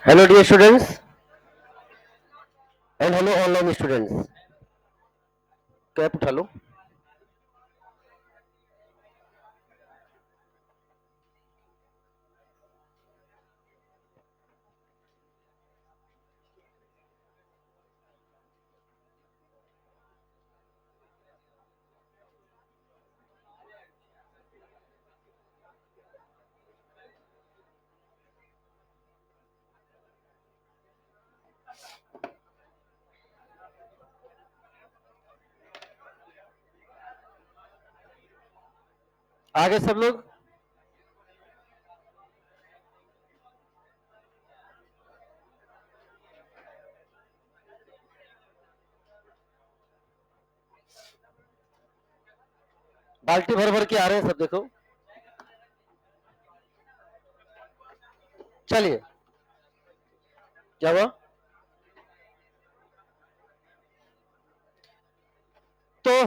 Hello dear students and hello online students. Cap उठा लो. आगे सब लोग. बाल्टी भर भर के आ रहे हैं सब. देखो चलिए क्या हुआ. तो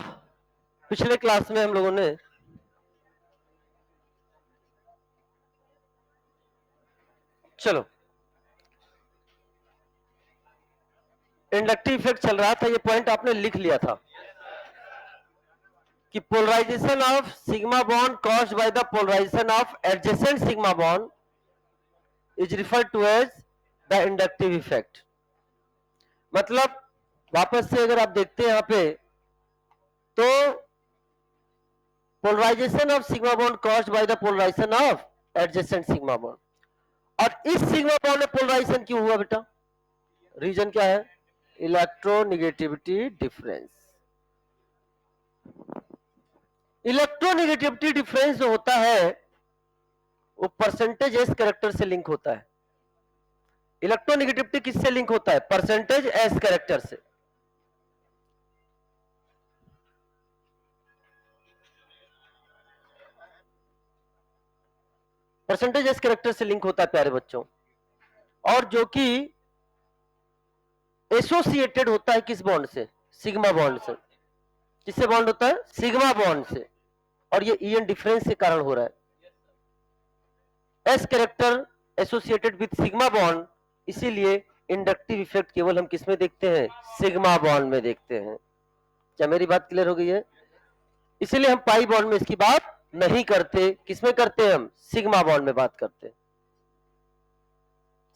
पिछले क्लास में हम लोगों ने चलो इंडक्टिव इफेक्ट चल रहा था. ये पॉइंट आपने लिख लिया था कि polarisation of sigma bond caused by the polarisation of adjacent sigma bond is referred to as the inductive effect. मतलब वापस से अगर आप देखते हैं यहां पे तो polarisation of sigma bond caused by the polarisation of adjacent sigma bond. और इस सिग्मा बॉन्ड में पोलराइजेशन क्यों हुआ बेटा? रीजन क्या है? Electronegativity difference. इलेक्ट्रोनेगेटिविटी डिफरेंस जो होता है वो परसेंटेज एस कैरेक्टर से लिंक होता है. इलेक्ट्रोनेगेटिविटी किससे लिंक होता है? परसेंटेज एस कैरेक्टर से. परसेंटेज एस कैरेक्टर से लिंक होता है प्यारे बच्चों. और जो कि एसोसिएटेड होता है किस बॉन्ड से? सिग्मा बॉन्ड से. किससे बॉन्ड होता है? सिग्मा बॉन्ड से. और ये ईएन डिफरेंस के कारण हो रहा है. S character associated with sigma bond, इसीलिए इंडक्टिव इफेक्ट केवल हम किस में देखते हैं? सिग्मा बॉन्ड में देखते हैं. क्या मेरी बात क्लियर हो गई है? इसीलिए हम पाई बॉन्ड में इसकी बात नहीं करते. किसमें करते हैं हम? सिग्मा बॉन्ड में बात करते हैं.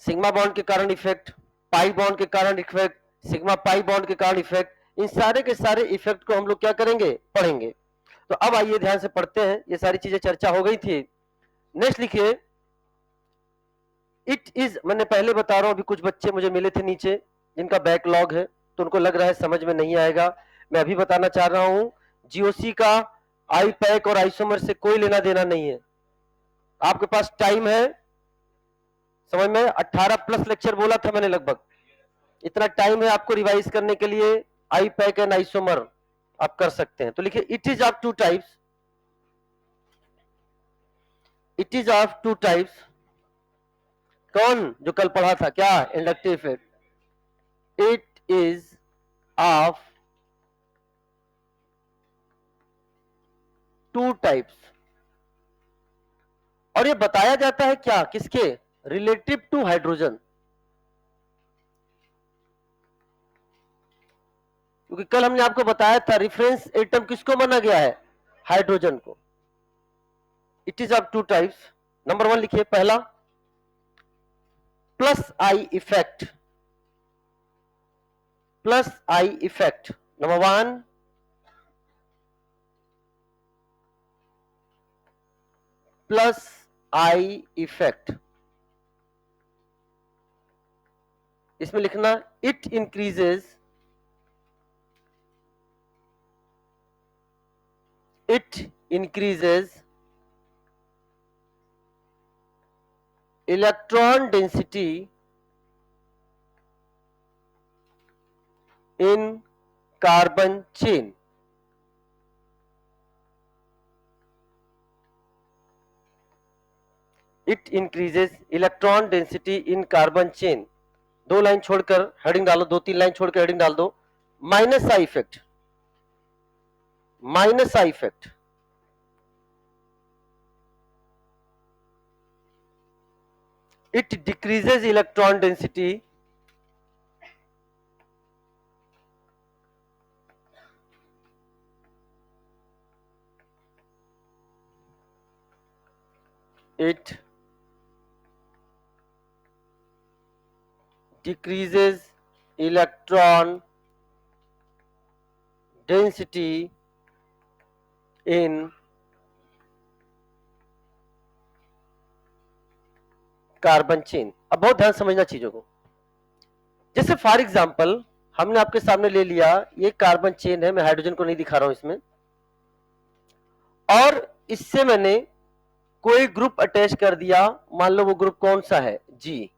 सिग्मा बॉन्ड के कारण इफेक्ट, पाई बॉन्ड के कारण इफेक्ट, सिग्मा पाई बॉन्ड के कारण इफेक्ट, इन सारे के सारे इफेक्ट को हम लोग क्या करेंगे? पढ़ेंगे. तो अब आइए ध्यान से पढ़ते हैं. ये सारी चीजें चर्चा हो गई थी. नेक्स्ट लिखिए. इट इज, मैंने पहले बता रहा हूं, अभी कुछ बच्चे मुझे मिले थे नीचे जिनका बैकलॉग है तो उनको लग रहा है समझ में नहीं आएगा. मैं अभी बताना चाह रहा हूं, जीओसी का आई पैक और आइसोमर से कोई लेना देना नहीं है. आपके पास टाइम है. समझ में? 18 प्लस लेक्चर बोला था मैंने लगभग. इतना टाइम है आपको रिवाइज करने के लिए. आई पैक एंड आइसोमर आप कर सकते हैं. तो लिखिए it is of two types. It is of two types. कौन? जो कल पढ़ा था क्या? Inductive effect. It is of two types. और ये बताया जाता है क्या? किसके? Relative to hydrogen. क्योंकि कल हमने आपको बताया था रेफरेंस एटम किसको माना गया है? हाइड्रोजन को. It is of two types. Number one लिखिए. पहला plus I effect. Plus I effect. Number one, plus I effect. इसमें लिखना it increases, it increases electron density in carbon chain. It increases electron density in carbon chain. दो line छोड़कर heading डालो, दो तीन line छोड़कर हेडिंग डाल दो. Minus I effect. Minus I effect. it decreases electron density it decreases electron density in carbon chain. अब बहुत ध्यान समझना चीजों को। जैसे फॉर एग्जांपल हमने आपके सामने ले लिया ये कार्बन चेन है, मैं हाइड्रोजन को नहीं दिखा रहा हूं इसमें, और इससे मैंने कोई ग्रुप अटैच कर दिया, मान लो वो ग्रुप कौन सा है, जी।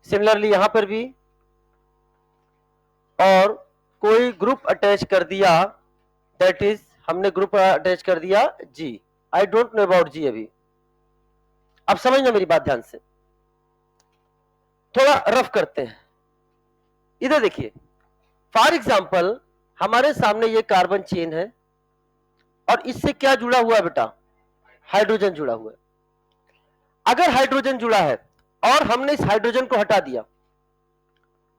सिमिलरली यहां पर भी, और कोई ग्रुप अटैच कर दिया, दैट इज हमने ग्रुप अटैच कर दिया जी। आई डोंट नो अबाउट जी अभी, अब समझना मेरी बात ध्यान से, थोड़ा रफ करते हैं। इधर देखिए, फॉर एग्जांपल हमारे सामने ये कार्बन चेन है और इससे क्या जुड़ा हुआ है बेटा, हाइड्रोजन जुड़ा हुआ है। अगर हाइड्रोजन जुड़ा है और हमने इस हाइड्रोजन को हटा दिया,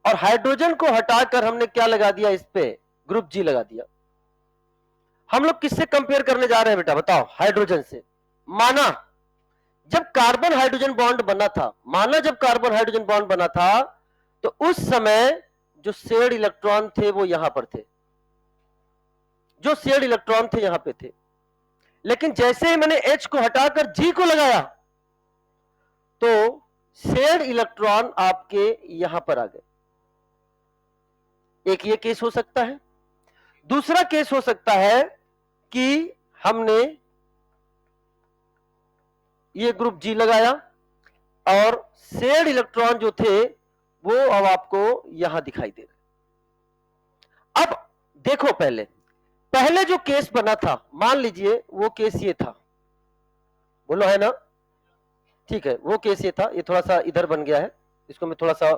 और हाइड्रोजन को हटाकर हमने क्या लगा दिया, इस पे ग्रुप जी लगा दिया, हम लोग किससे कंपेयर करने जा रहे हैं बेटा, बताओ, हाइड्रोजन से। माना जब कार्बन हाइड्रोजन बॉन्ड बना था, माना जब कार्बन हाइड्रोजन बॉन्ड बना था, तो उस समय जो शेयर्ड इलेक्ट्रॉन थे वो यहां पर थे, जो शेयर्ड इलेक्ट्रॉन थे यहां पे थे। लेकिन जैसे ही मैंने H को हटाकर G को लगाया, तो शेयर्ड इलेक्ट्रॉन आपके यहां पर आ गए। एक ये केस हो सकता है। दूसरा केस हो सकता है कि हमने ये ग्रुप जी लगाया और शेयर्ड इलेक्ट्रॉन जो थे वो अब आपको यहां दिखाई दे रहे। अब देखो, पहले जो केस बना था, मान लीजिए वो केस ये था, बोलो है ना, ठीक है, वो केस ये था, ये थोड़ा सा इधर बन गया है, इसको मैं थोड़ा सा,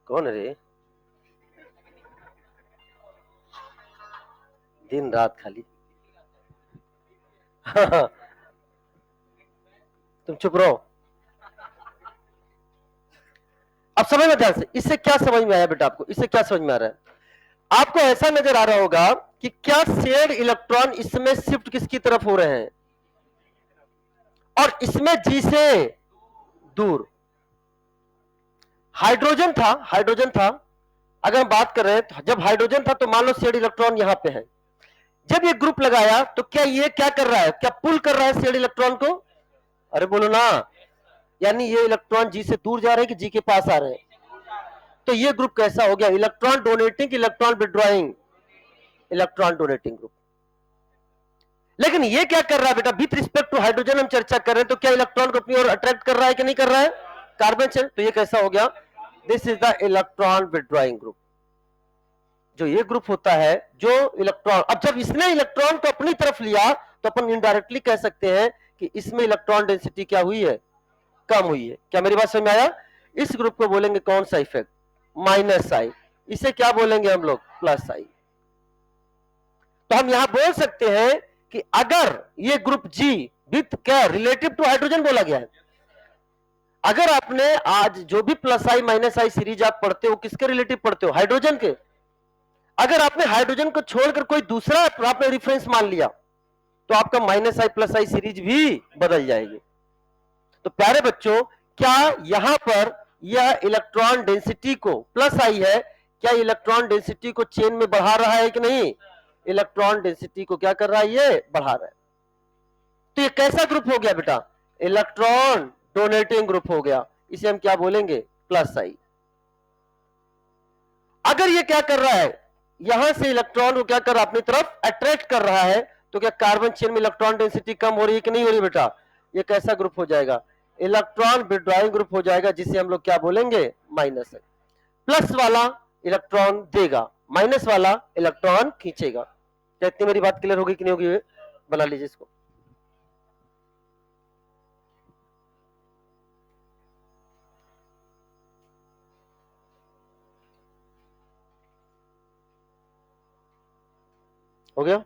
कौन रे, दिन रात खाली तुम चुप रहो। अब समझ में ध्यान से, इससे क्या समझ में आया बेटा आपको, इससे क्या समझ में आ रहा है? आपको ऐसा नजर आ रहा होगा कि क्या शेयर्ड इलेक्ट्रॉन इसमें शिफ्ट किसकी तरफ हो रहे हैं, और इसमें जी से दूर। हाइड्रोजन था, हाइड्रोजन था, अगर हम बात कर रहे हैं, जब हाइड्रोजन था तो मान लो शेयर्ड इलेक्ट्रॉन यहां पे है, जब ये ग्रुप लगाया तो क्या ये क्या कर रहा है, क्या पुल कर रहा है शेयर्ड इलेक्ट्रॉन को, अरे बोलो ना, यानी ये इलेक्ट्रॉन जी से दूर जा रहे हैं कि जी के पास आ रहे हैं, तो ये ग्रुप कैसा हो गया, electron donating, electron withdrawing, electron donating group. लेकिन ये क्या कर रहा है बेटा, विथ रिस्पेक्ट टू हाइड्रोजन हम चर्चा कर रहे हैं, तो क्या इलेक्ट्रॉन को अपनी ओर अट्रैक्ट कर रहा है कि नहीं कर रहा है, कार्बन से, तो ये कैसा हो गया, this is the electron withdrawing group. जो ये ग्रुप होता है, जो इलेक्ट्रॉन, अब जब इसने इलेक्ट्रॉन को अपनी तरफ लिया, तो अपन इनडायरेक्टली कह सकते हैं कि इसमें इलेक्ट्रॉन डेंसिटी क्या हुई है, कम हुई है। क्या मेरी बात समझ में आया? इस ग्रुप को बोलेंगे कौन सा इफेक्ट, माइनस आई। इसे क्या बोलेंगे हम लोग, प्लस आई। तो हम यहां बोल सकते हैं कि अगर ये ग्रुप जी विथ क्या रिलेटिव टू हाइड्रोजन बोला गया है, अगर आपने आज जो भी प्लस आई माइनस आई सीरीज आप पढ़ते हो, किसके रिलेटिव पढ़ते हो, हाइड्रोजन के। अगर आपने हाइड्रोजन को छोड़कर कोई दूसरा आपने रेफरेंस मान लिया, तो आपका माइनस आई प्लस आई सीरीज भी बदल जाएगी। तो प्यारे बच्चों, क्या यहां पर यह इलेक्ट्रॉन डेंसिटी को, प्लस आई है, क्या इलेक्ट्रॉन डेंसिटी को चेन में बढ़ा रहा है कि नहीं, इलेक्ट्रॉन डेंसिटी को क्या कर रहा है, ये बढ़ा रहा है। तो ये कैसा ग्रुप हो गया बेटा, इलेक्ट्रॉन डोनेटिंग ग्रुप हो गया, इसे हम क्या बोलेंगे, प्लस आई। अगर ये क्या कर रहा है, यहां से इलेक्ट्रॉन को क्या कर रहा है, अपनी तरफ अट्रैक्ट कर रहा है, तो क्या कार्बन चेन में इलेक्ट्रॉन डेंसिटी कम हो रही है कि नहीं हो रही बेटा, ये कैसा ग्रुप हो जाएगा, इलेक्ट्रॉन विड्रॉइंग ग्रुप हो जाएगा, जिसे हम लोग क्या बोलेंगे, माइनस आई। प्लस वाला इलेक्ट्रॉन देगा, माइनस वाला इलेक्ट्रॉन खींचेगा। क्या इतनी मेरी बात क्लियर होगी कि नहीं होगी, बना लीजिए इसको। हो गया?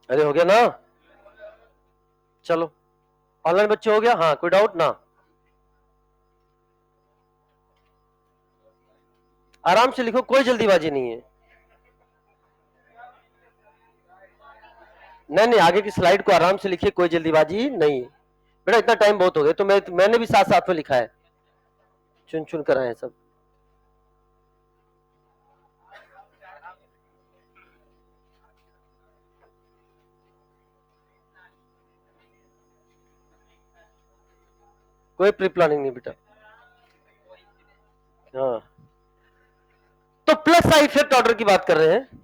अरे हो गया ना? चलो ऑनलाइन बच्चे हो गया? हाँ, कोई डाउट ना? आराम से लिखो, कोई जल्दीबाजी नहीं है। नहीं नहीं, आगे की स्लाइड को आराम से लिखिए, कोई जल्दीबाजी नहीं है। बेटा इतना टाइम बहुत हो गया, तो मैंने भी साथ साथ में लिखा है, चुन चुन कर आए हैं सब। कोई प्री प्लानिंग नहीं बेटा। हाँ, तो प्लस साइड इफेक्ट ऑर्डर की बात कर रहे हैं।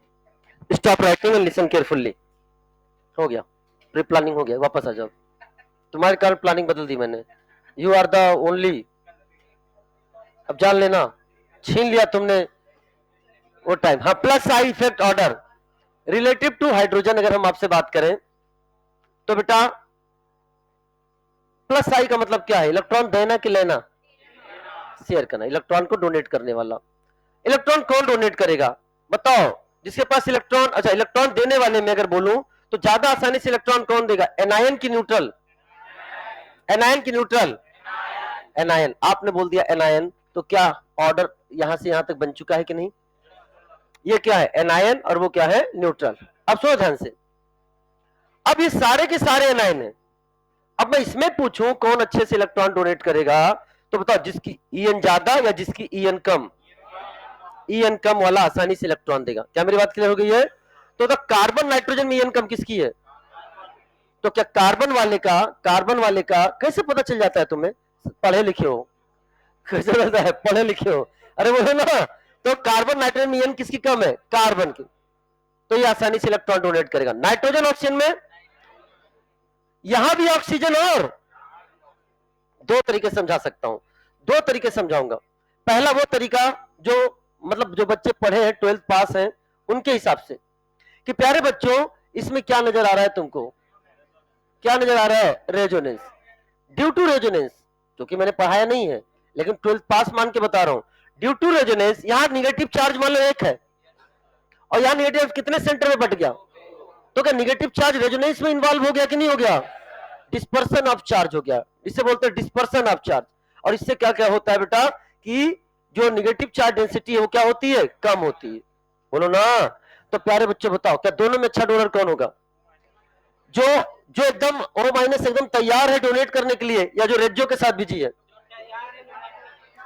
Stop writing and listen carefully. हो गया, प्री प्लानिंग हो गया, वापस आ जाओ। तुम्हारे कारण प्लानिंग बदल दी मैंने। You are the only. अब जान लेना, छीन लिया तुमने वो टाइम। हाँ, plus side effect order relative to hydrogen अगर हम आपसे बात करें तो बेटा प्लस आई का मतलब क्या है? इलेक्ट्रॉन देना कि लेना? शेयर करना, इलेक्ट्रॉन को डोनेट करने वाला। इलेक्ट्रॉन कौन डोनेट करेगा बताओ? जिसके पास इलेक्ट्रॉन, अच्छा इलेक्ट्रॉन देने वाले में अगर बोलूं तो ज्यादा आसानी से इलेक्ट्रॉन कौन देगा? एनायन की न्यूट्रल? एनायन की न्यूट्रल? एनायन। आपने बोल दिया एनायन, तो क्या ऑर्डर यहां से यहां तक बन चुका है कि नहीं? ये क्या है? एनायन, और वो क्या है? न्यूट्रल। अब सुनो ध्यान से, अब ये सारे के सारे एनायन है। अब मैं इसमें पूछूं कौन अच्छे से इलेक्ट्रॉन डोनेट करेगा, तो बताओ जिसकी ईएन ज्यादा या जिसकी ईएन कम? ईएन कम वाला आसानी से इलेक्ट्रॉन देगा। क्या मेरी बात क्लियर हो गई है? तो कार्बन नाइट्रोजन में ईएन कम किसकी है? तो क्या कार्बन वाले का कैसे पता चल जाता है तुम्हें? पढ़े लिखे हो? कैसे रहता है? पढ़े लिखे हो? अरे बोलो ना। तो कार्बन नाइट्रोजन में ईएन किसकी कम है? कार्बन की। तो ये आसानी से इलेक्ट्रॉन डोनेट करेगा। नाइट्रोजन ऑक्सीजन में यहां भी ऑक्सीजन, और दो तरीके समझा सकता हूं, दो तरीके समझाऊंगा। पहला वो तरीका जो मतलब जो बच्चे पढ़े हैं, 12th पास हैं, उनके हिसाब से कि प्यारे बच्चों इसमें क्या नजर आ रहा है तुमको? क्या नजर आ रहा है? रेजोनेंस। ड्यू टू रेजोनेंस, क्योंकि मैंने पढ़ाया नहीं है लेकिन 12th पास मान के बता रहा हूं। ड्यू टू रेजोनेंस, यहां निगेटिव चार्ज मान लो एक है और यहां निगेटिव कितने सेंटर में बट गया? तो क्या निगेटिव चार्ज रेजोनेंस में इन्वॉल्व हो गया कि नहीं हो गया? डिस्पर्सन ऑफ चार्ज हो गया, इसे बोलते हैं डिस्पर्सन ऑफ चार्ज। और इससे क्या क्या होता है बेटा कि जो निगेटिव चार्ज डेंसिटी है वो क्या होती है? कम होती है। बोलो ना। तो प्यारे बच्चों बताओ, क्या दोनों में अच्छा डोनर कौन होगा? जो जो एकदम O माइनस एकदम तैयार है डोनेट करने के लिए, या जो रेडियो के साथ बिजी है?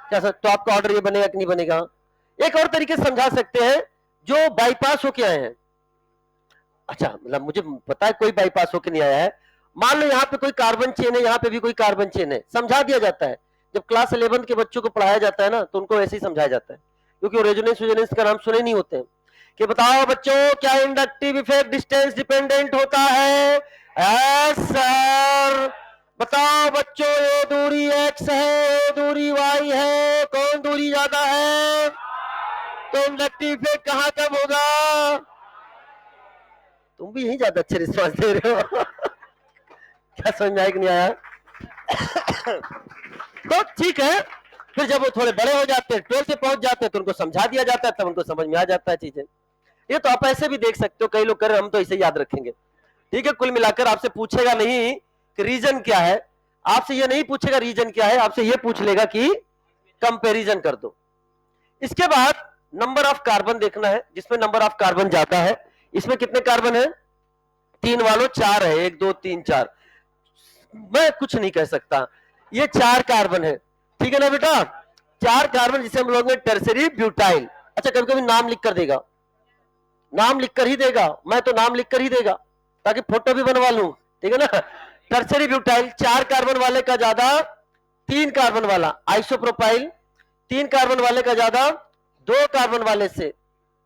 क्या सर, तो आपका ऑर्डर ये बनेगा कि नहीं बनेगा? एक और तरीके से समझा सकते हैं, जो बाईपास होके आए हैं। अच्छा, मतलब मुझे पता है कोई बाईपास होके नहीं आया है। मान लो यहाँ पे कोई कार्बन चेन है, यहाँ पे भी कोई कार्बन चेन है, समझा दिया जाता है। जब क्लास 11 के बच्चों को पढ़ाया जाता है ना, तो उनको ऐसे ही समझाया जाता है, क्योंकि वो रेजोनेंस का नाम सुने नहीं होते हैं। कि बताओ बच्चों, क्या इंडक्टिव इफेक्ट डिस्टेंस डिपेंडेंट होता है? Yes sir. बताओ बच्चों, ये दूरी x है, ये दूरी y है, कौन दूरी ज्यादा है? तो इंडक्टिव इफेक्ट कहाँ कम होगा? तुम भी यही ज्यादा अच्छे रिस्पॉन्स दे रहे हो। क्या समझ में आया कि नहीं आया? तो ठीक है, फिर जब वो थोड़े बड़े हो जाते हैं, 12 से पहुंच जाते हैं, तो उनको समझा दिया जाता है, तब उनको समझ में आ जाता है चीजें। ये तो आप ऐसे भी देख सकते हो, कई लोग कर रहे हैं, हम तो इसे याद रखेंगे। ठीक है, कुल मिलाकर आपसे पूछेगा नहीं कि रीजन क्या है, आपसे ये नहीं पूछेगा रीजन क्या है, आपसे ये पूछ लेगा कि कंपैरिजन कर दो। इसके बाद नंबर ऑफ कार्बन देखना है, जिसमें नंबर ऑफ कार्बन ज्यादा है। इसमें कितने कार्बन है? 3 वालों 4 है, 1 2 3 4। मैं कुछ नहीं कह सकता, ये 4 कार्बन है, ठीक है ना बेटा, 4 कार्बन जिसे हम लोग टर्सरी ब्यूटाइल। अच्छा कभी कभी नाम लिख कर देगा, नाम लिख कर ही देगा, मैं तो नाम लिख कर ही देगा ताकि फोटो भी बनवा लूं, ठीक है ना। टर्सरी ब्यूटाइल 4 कार्बन वाले का ज्यादा 3 कार्बन वाला आइसोप्रोपाइल, 3 कार्बन वाले का ज्यादा 2 कार्बन वाले से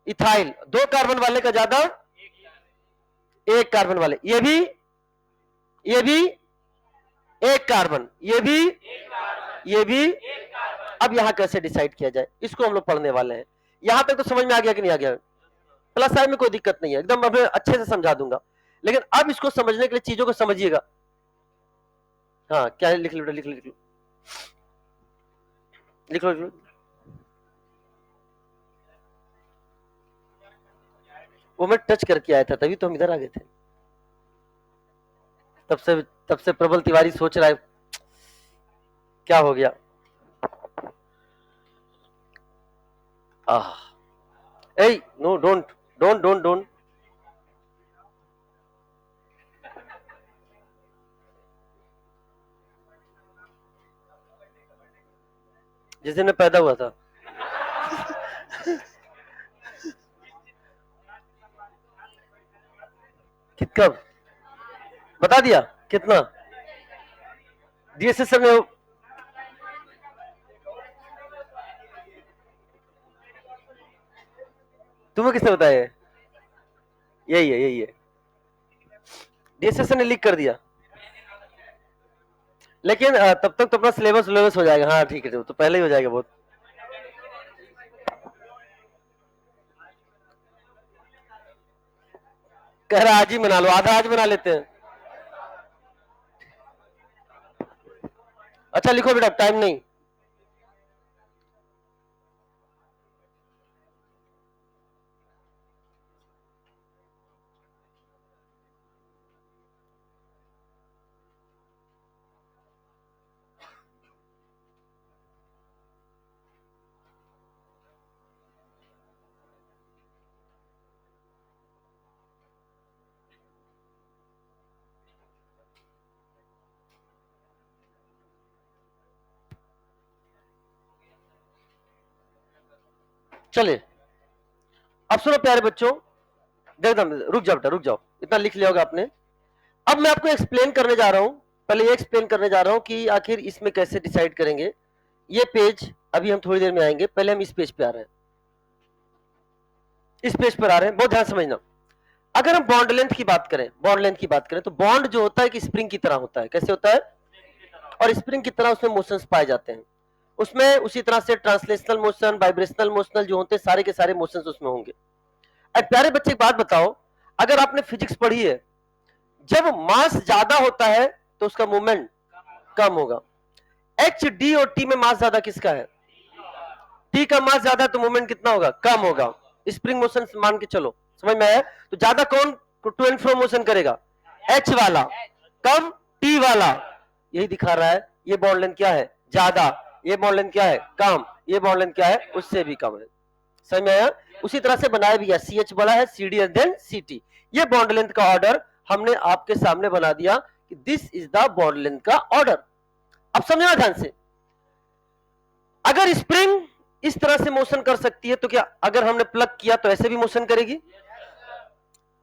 इथाइल, 2 कार्बन वाले का ज्यादा 1 कार्बन वाले, ये भी 1 कार्बन, ये भी। अब यहां कैसे डिसाइड किया जाए, इसको हम लोग पढ़ने वाले हैं। यहां तक तो समझ में आ गया कि नहीं आ गया? प्लस साइड में कोई दिक्कत नहीं है, एकदम मैं अच्छे से समझा दूंगा, लेकिन अब इसको समझने के लिए चीजों को समझिएगा। हाँ क्या है, लिख लो लिख लो लिख लो लिख लो लिख लो। वो मैं टच करके आया था तभी तो हम इधर आ गए थे। तब से प्रबल तिवारी सोच रहा है क्या हो गया। ए नो डोंट जिस दिन मैं पैदा हुआ था कितना बता दिया, कितना डीएसएस में तुम्हें किसने बताया? यही है डीएसएस ने लीक कर दिया, लेकिन तब तक तो अपना सिलेबस हो जाएगा। हाँ ठीक है, तो पहले ही हो जाएगा बहुत। कह रहा आज ही बना लो, आधा आज बना लेते हैं। अच्छा लिखो बेटा, टाइम नहीं। चले अब सुनो प्यारे बच्चों, एकदम रुक जाओ बेटा, रुक जाओ, इतना लिख लिया होगा आपने। अब मैं आपको एक्सप्लेन करने जा रहा हूं, पहले ये एक्सप्लेन करने जा रहा हूं कि आखिर इसमें कैसे डिसाइड करेंगे। ये पेज अभी हम थोड़ी देर में आएंगे, पहले हम इस पेज पे आ रहे हैं, इस पेज पर आ रहे हैं, बहुत ध्यान समझना। अगर हम बॉन्ड लेंथ की बात करें, बॉन्ड लेंथ की बात करें तो बॉन्ड जो होता है कि स्प्रिंग की तरह होता है। कैसे होता है? और स्प्रिंग की तरह उसमें मोशंस पाए जाते हैं, उसमें उसी तरह से ट्रांसलेशनल मोशन, वाइब्रेशनल मोशनल जो होते हैं, सारे के सारे मोशंस उसमें होंगे। अब प्यारे बच्चे एक बात बताओ, अगर आपने फिजिक्स पढ़ी है, जब मास ज्यादा होता है तो उसका मूवमेंट कम होगा। एच डी और टी में मास ज्यादा किसका है? टी का मास ज्यादा है तो मूवमेंट कितना होगा? कम होगा। स्प्रिंग मोशन मान के चलो, समझ में आया? तो ज्यादा कौन टू एंड फ्रो मोशन करेगा? एच वाला। कम टी वाला। यही दिखा रहा है ये बॉन्ड लेंथ क्या है? ज्यादा। ये बॉन्ड लेंथ क्या है? कम। ये बॉन्ड लेंथ क्या है? उससे भी कम है। समझ में आया? उसी तरह से बनाया भी है, सी एच बड़ा है, C D then C T. ये बॉन्ड लेंथ का ऑर्डर हमने आपके सामने बना दिया कि this is the bond length का ऑर्डर। अब समझना ध्यान से, अगर स्प्रिंग इस तरह से मोशन कर सकती है तो क्या अगर हमने प्लग किया तो ऐसे भी मोशन करेगी?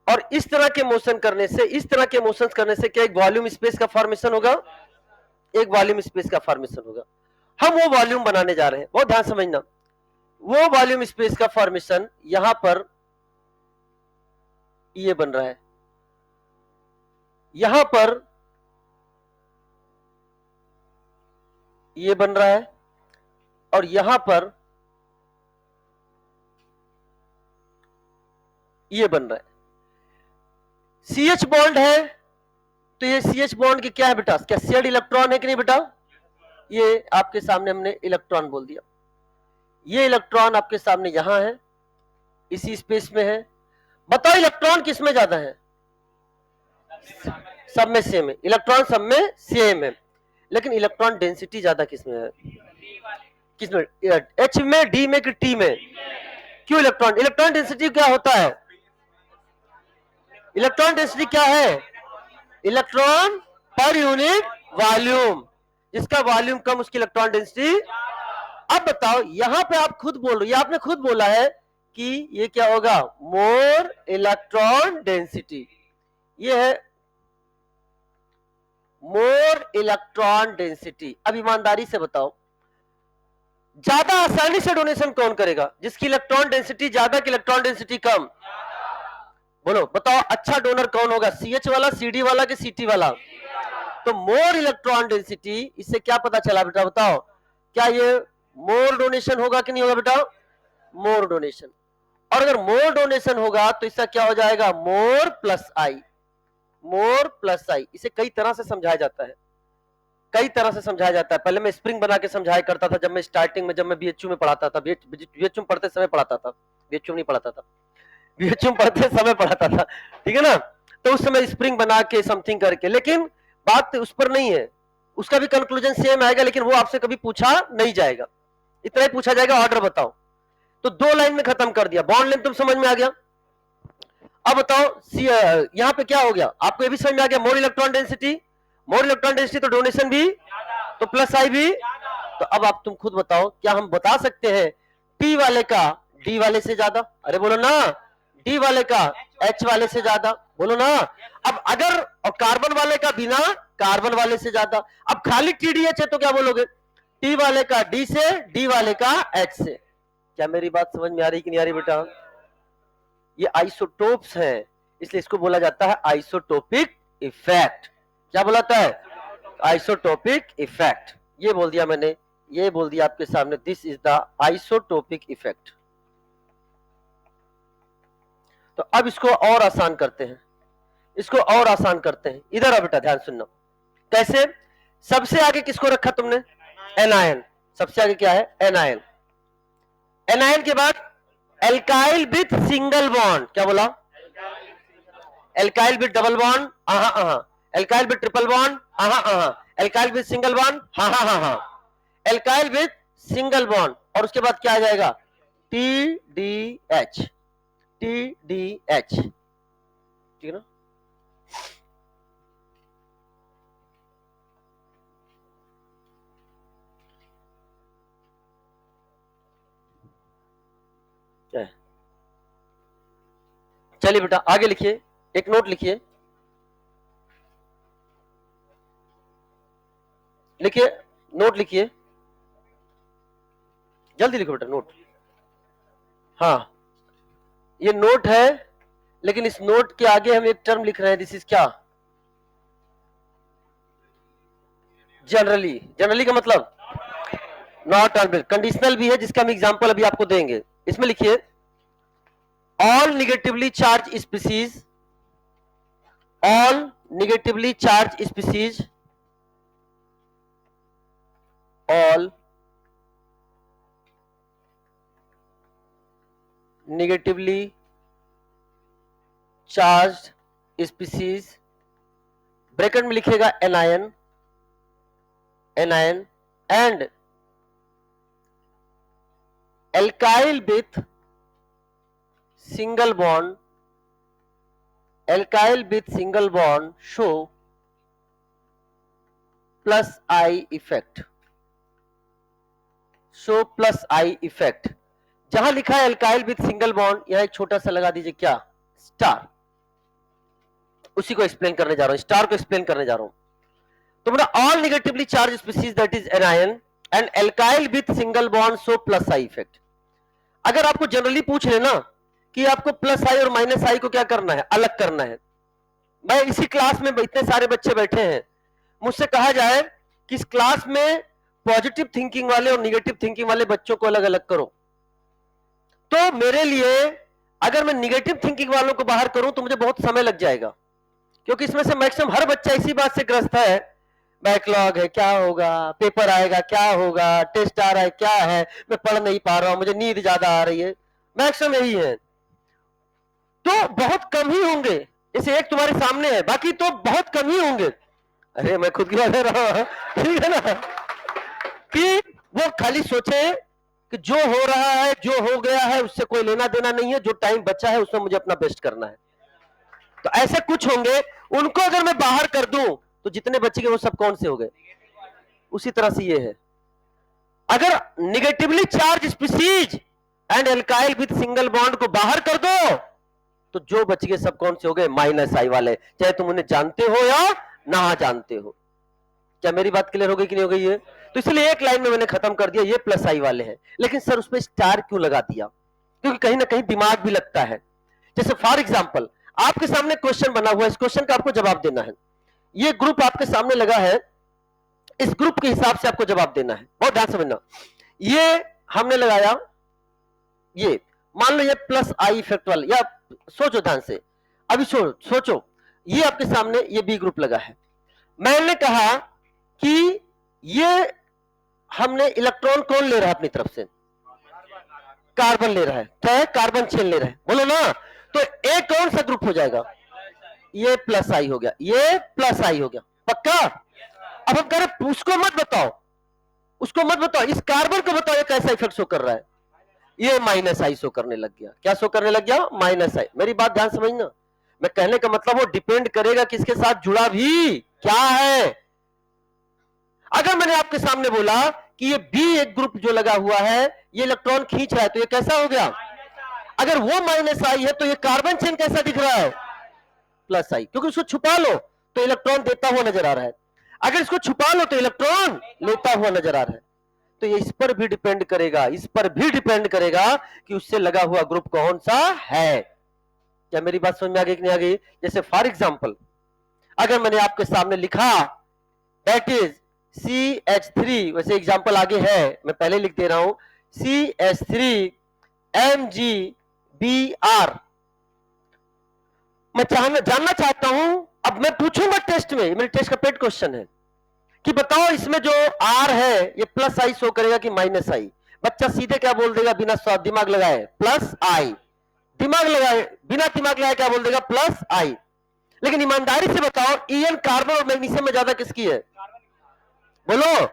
और इस तरह के मोशन करने से, इस तरह के मोशन करने से क्या एक वॉल्यूम स्पेस का फॉर्मेशन होगा? एक वॉल्यूम स्पेस का फॉर्मेशन होगा। हम वो वॉल्यूम बनाने जा रहे हैं, बहुत ध्यान समझना। वो वॉल्यूम स्पेस का फॉर्मेशन यहां पर ये बन रहा है, यहां पर ये बन रहा है, और यहां पर ये बन रहा है। सी एच बॉन्ड है तो ये सी एच बॉन्ड की क्या है बेटा? क्या शेयर्ड इलेक्ट्रॉन है कि नहीं बेटा? ये आपके सामने हमने इलेक्ट्रॉन बोल दिया। ये इलेक्ट्रॉन आपके सामने यहां है, इसी स्पेस में है। बताओ इलेक्ट्रॉन किस में ज्यादा है? सब में सेम है, इलेक्ट्रॉन सब में सेम है, लेकिन इलेक्ट्रॉन डेंसिटी ज्यादा किस में है? किस में? एच में, डी में कि टी में? क्यों? इलेक्ट्रॉन डेंसिटी क्या होता है? इलेक्ट्रॉन डेंसिटी क्या है? Electron per unit volume. जिसका वॉल्यूम कम उसकी इलेक्ट्रॉन डेंसिटी। अब बताओ यहां पे आप खुद बोल रहे हो, आपने खुद बोला है कि ये क्या होगा, मोर इलेक्ट्रॉन डेंसिटी, ये है मोर इलेक्ट्रॉन डेंसिटी। अब ईमानदारी से बताओ ज्यादा आसानी से डोनेशन कौन करेगा, जिसकी इलेक्ट्रॉन डेंसिटी ज्यादा की इलेक्ट्रॉन डेंसिटी कम। बोलो बताओ अच्छा डोनर कौन होगा, सीएच वाला, सीडी वाला कि सीटी वाला। तो मोर इलेक्ट्रॉन डेंसिटी, इससे क्या पता चला बेटा, बताओ क्या ये मोर डोनेशन होगा कि नहीं होगा बेटा, मोर डोनेशन। और अगर मोर डोनेशन होगा तो इसका क्या हो जाएगा, मोर प्लस आई, मोर प्लस आई। इसे कई तरह से समझाया जाता है, कई तरह से समझाया जाता है। पहले मैं स्प्रिंग बना के समझाया करता था, जब मैं स्टार्टिंग में, जब मैं बीएचयू में पढ़ाता था, बीएचयू में पढ़ते समय पढ़ाता था, बीएचयू नहीं पढ़ाता था, बीएचयू में पढ़ते समय पढ़ाता था, ठीक है ना। तो उस समय स्प्रिंग बना के समथिंग करके, लेकिन बात उस पर नहीं है, उसका भी कंक्लूजन सेम आएगा, लेकिन वो आपसे कभी पूछा नहीं जाएगा, इतना ही पूछा जाएगा ऑर्डर बताओ। तो 2 लाइन में खत्म कर दिया, बॉन्ड लेंथ तुम समझ में आ गया। अब बताओ यहां पे क्या हो गया, आपको ये भी समझ में आ गया, more electron density, more electron density तो डोनेशन भी, तो प्लस आई भी। तो अब आप तुम खुद बताओ, क्या हम बता सकते हैं पी वाले का डी वाले से ज्यादा, अरे बोलो ना, डी वाले का एच वाले से ज्यादा, बोलो ना। अब अगर और कार्बन वाले का बिना कार्बन वाले से ज्यादा, अब खाली टीडीएच है तो क्या बोलोगे, टी वाले का डी से, डी वाले का एच से। क्या मेरी बात समझ में आ रही कि नहीं आ रही बेटा, ये आइसोटोप्स है, इसलिए इसको बोला जाता है आइसोटोपिक इफेक्ट। क्या बोलाता है, आइसोटोपिक इफेक्ट। ये बोल दिया मैंने, ये बोल दिया आपके सामने, this is the isotopic effect. तो अब इसको और आसान करते हैं, इसको और आसान करते हैं। इधर आ बेटा, ध्यान सुनना कैसे। सबसे आगे किसको रखा तुमने, एनायन, सबसे आगे क्या है, एनायन। एनायन के बाद एल्काइल विथ सिंगल बॉन्ड, क्या बोला, alkyl with double bond, alkyl with triple bond, alkyl with single bond, alkyl with single bond. और उसके बाद क्या आ जाएगा, T D H, T D H, ठीक है ना। चलिए बेटा आगे लिखिए, एक नोट लिखिए, लिखिए नोट लिखिए, जल्दी लिखो बेटा नोट। हाँ ये नोट है, लेकिन इस नोट के आगे हम एक टर्म लिख रहे हैं, दिस इज क्या, जनरली। जनरली का मतलब नॉट ऑलवेज, कंडीशनल भी है, जिसका हम एग्जांपल अभी आपको देंगे। इसमें लिखिए all negatively charged species, all negatively charged species, all negatively charged species, bracket में लिखिएगा anion, anion and alkyl with single bond, alkyl with single bond show plus I effect, show plus I effect। जहां लिखा है alkyl with single bond, यहां एक छोटा सा लगा दीजिए क्या, स्टार। उसी को एक्सप्लेन करने जा रहा हूं, स्टार को एक्सप्लेन करने जा रहा हूं। तो मेरा all negatively charge species that is anion and alkyl with single bond show plus I effect। अगर आपको जनरली पूछ लेना कि आपको प्लस आई और माइनस आई को क्या करना है, अलग करना है। मैं इसी क्लास में इतने सारे बच्चे बैठे हैं, मुझसे कहा जाए कि इस क्लास में पॉजिटिव थिंकिंग वाले और निगेटिव थिंकिंग वाले बच्चों को अलग अलग करो, तो मेरे लिए अगर मैं निगेटिव थिंकिंग वालों को बाहर करूं तो मुझे बहुत समय लग जाएगा, क्योंकि इसमें से मैक्सिमम हर बच्चा इसी बात से ग्रस्त है, बैकलॉग है, क्या होगा, पेपर आएगा क्या होगा, टेस्ट आ रहा है क्या है, मैं पढ़ नहीं पा रहा हूं, मुझे नींद ज्यादा आ रही है, मैक्सिमम यही है। तो बहुत कम ही होंगे, जैसे एक तुम्हारे सामने है, बाकी तो बहुत कम ही होंगे। अरे मैं खुद की बात कर रहा हूं, ठीक है ना, कि वो खाली सोचे कि जो हो रहा है, जो हो गया है, उससे कोई लेना देना नहीं है, जो टाइम बचा है उसमें मुझे अपना बेस्ट करना है। तो ऐसे कुछ होंगे, उनको अगर मैं बाहर कर दूं तो जितने बच्चे वो सब कौन से हो गए, उसी तरह से ये है, अगर negatively charge species and alkyl with single bond को बाहर कर दो तो जो बच गए सब कौन से हो गए, माइनस आई वाले, चाहे तुम उन्हें जानते हो या ना जानते हो। क्या मेरी बात क्लियर हो गई कि नहीं हो गई है? तो इसलिए एक लाइन में मैंने खत्म कर दिया, ये प्लस आई वाले हैं, लेकिन सर उसमें स्टार क्यों लगा दिया? क्योंकि कहीं ना कहीं दिमाग भी लगता है। जैसे फॉर एग्जाम्पल आपके सामने क्वेश्चन बना हुआ है, इस क्वेश्चन का आपको जवाब देना है, ये ग्रुप आपके सामने लगा है, इस ग्रुप के हिसाब से आपको जवाब देना है, बहुत ध्यान समझना। ये हमने लगाया, ये मान लो ये प्लस आई इफेक्ट वाला, या सोचो ध्यान से, अभी सोचो, ये आपके सामने ये बी ग्रुप लगा है, मैंने कहा कि ये हमने इलेक्ट्रॉन कौन ले रहा है अपनी तरफ से, कार्बन ले रहा है, क्या है, कार्बन चेन ले रहा है, बोलो ना, तो ए कौन सा ग्रुप हो जाएगा, ये प्लस आई हो गया, ये प्लस आई हो गया, पक्का। अब हम कह रहे उसको मत बताओ, उसको मत बताओ, इस कार्बन को बताओ ये कैसा इफेक्ट शो कर रहा है, ये माइनस आई शो करने लग गया, क्या शो करने लग गया, माइनस आई। मेरी बात ध्यान समझना, मैं कहने का मतलब वो डिपेंड करेगा किसके साथ जुड़ा भी क्या है। अगर मैंने आपके सामने बोला कि ये बी एक ग्रुप जो लगा हुआ है ये इलेक्ट्रॉन खींच रहा है तो ये कैसा हो गया, अगर वो माइनस आई है तो ये कार्बन चेन कैसा दिख रहा है, प्लस आई, क्योंकि उसको छुपा लो तो इलेक्ट्रॉन देता हुआ नजर आ रहा है, अगर इसको छुपा लो तो इलेक्ट्रॉन लेता हुआ नजर आ रहा है। तो ये इस पर भी डिपेंड करेगा, इस पर भी डिपेंड करेगा कि उससे लगा हुआ ग्रुप कौन सा है। क्या मेरी बात समझ में आ गई कि नहीं आ गई? जैसे फॉर एग्जाम्पल अगर मैंने आपके सामने लिखा दैट इज CH3, वैसे एग्जाम्पल आगे है मैं पहले लिख दे रहा हूं, CH3 MgBr, मैं जानना चाहता हूं, अब मैं पूछूंगा टेस्ट में, मेरे टेस्ट का पेड क्वेश्चन है कि बताओ इसमें जो R है ये प्लस आई शो करेगा कि माइनस आई। बच्चा सीधे क्या बोल देगा बिना दिमाग लगाए, प्लस आई, दिमाग लगाए बिना दिमाग लगाए क्या बोल देगा, प्लस आई। लेकिन ईमानदारी से बताओ ईएन कार्बन और मैग्नीशियम में ज्यादा किसकी है, बोलो,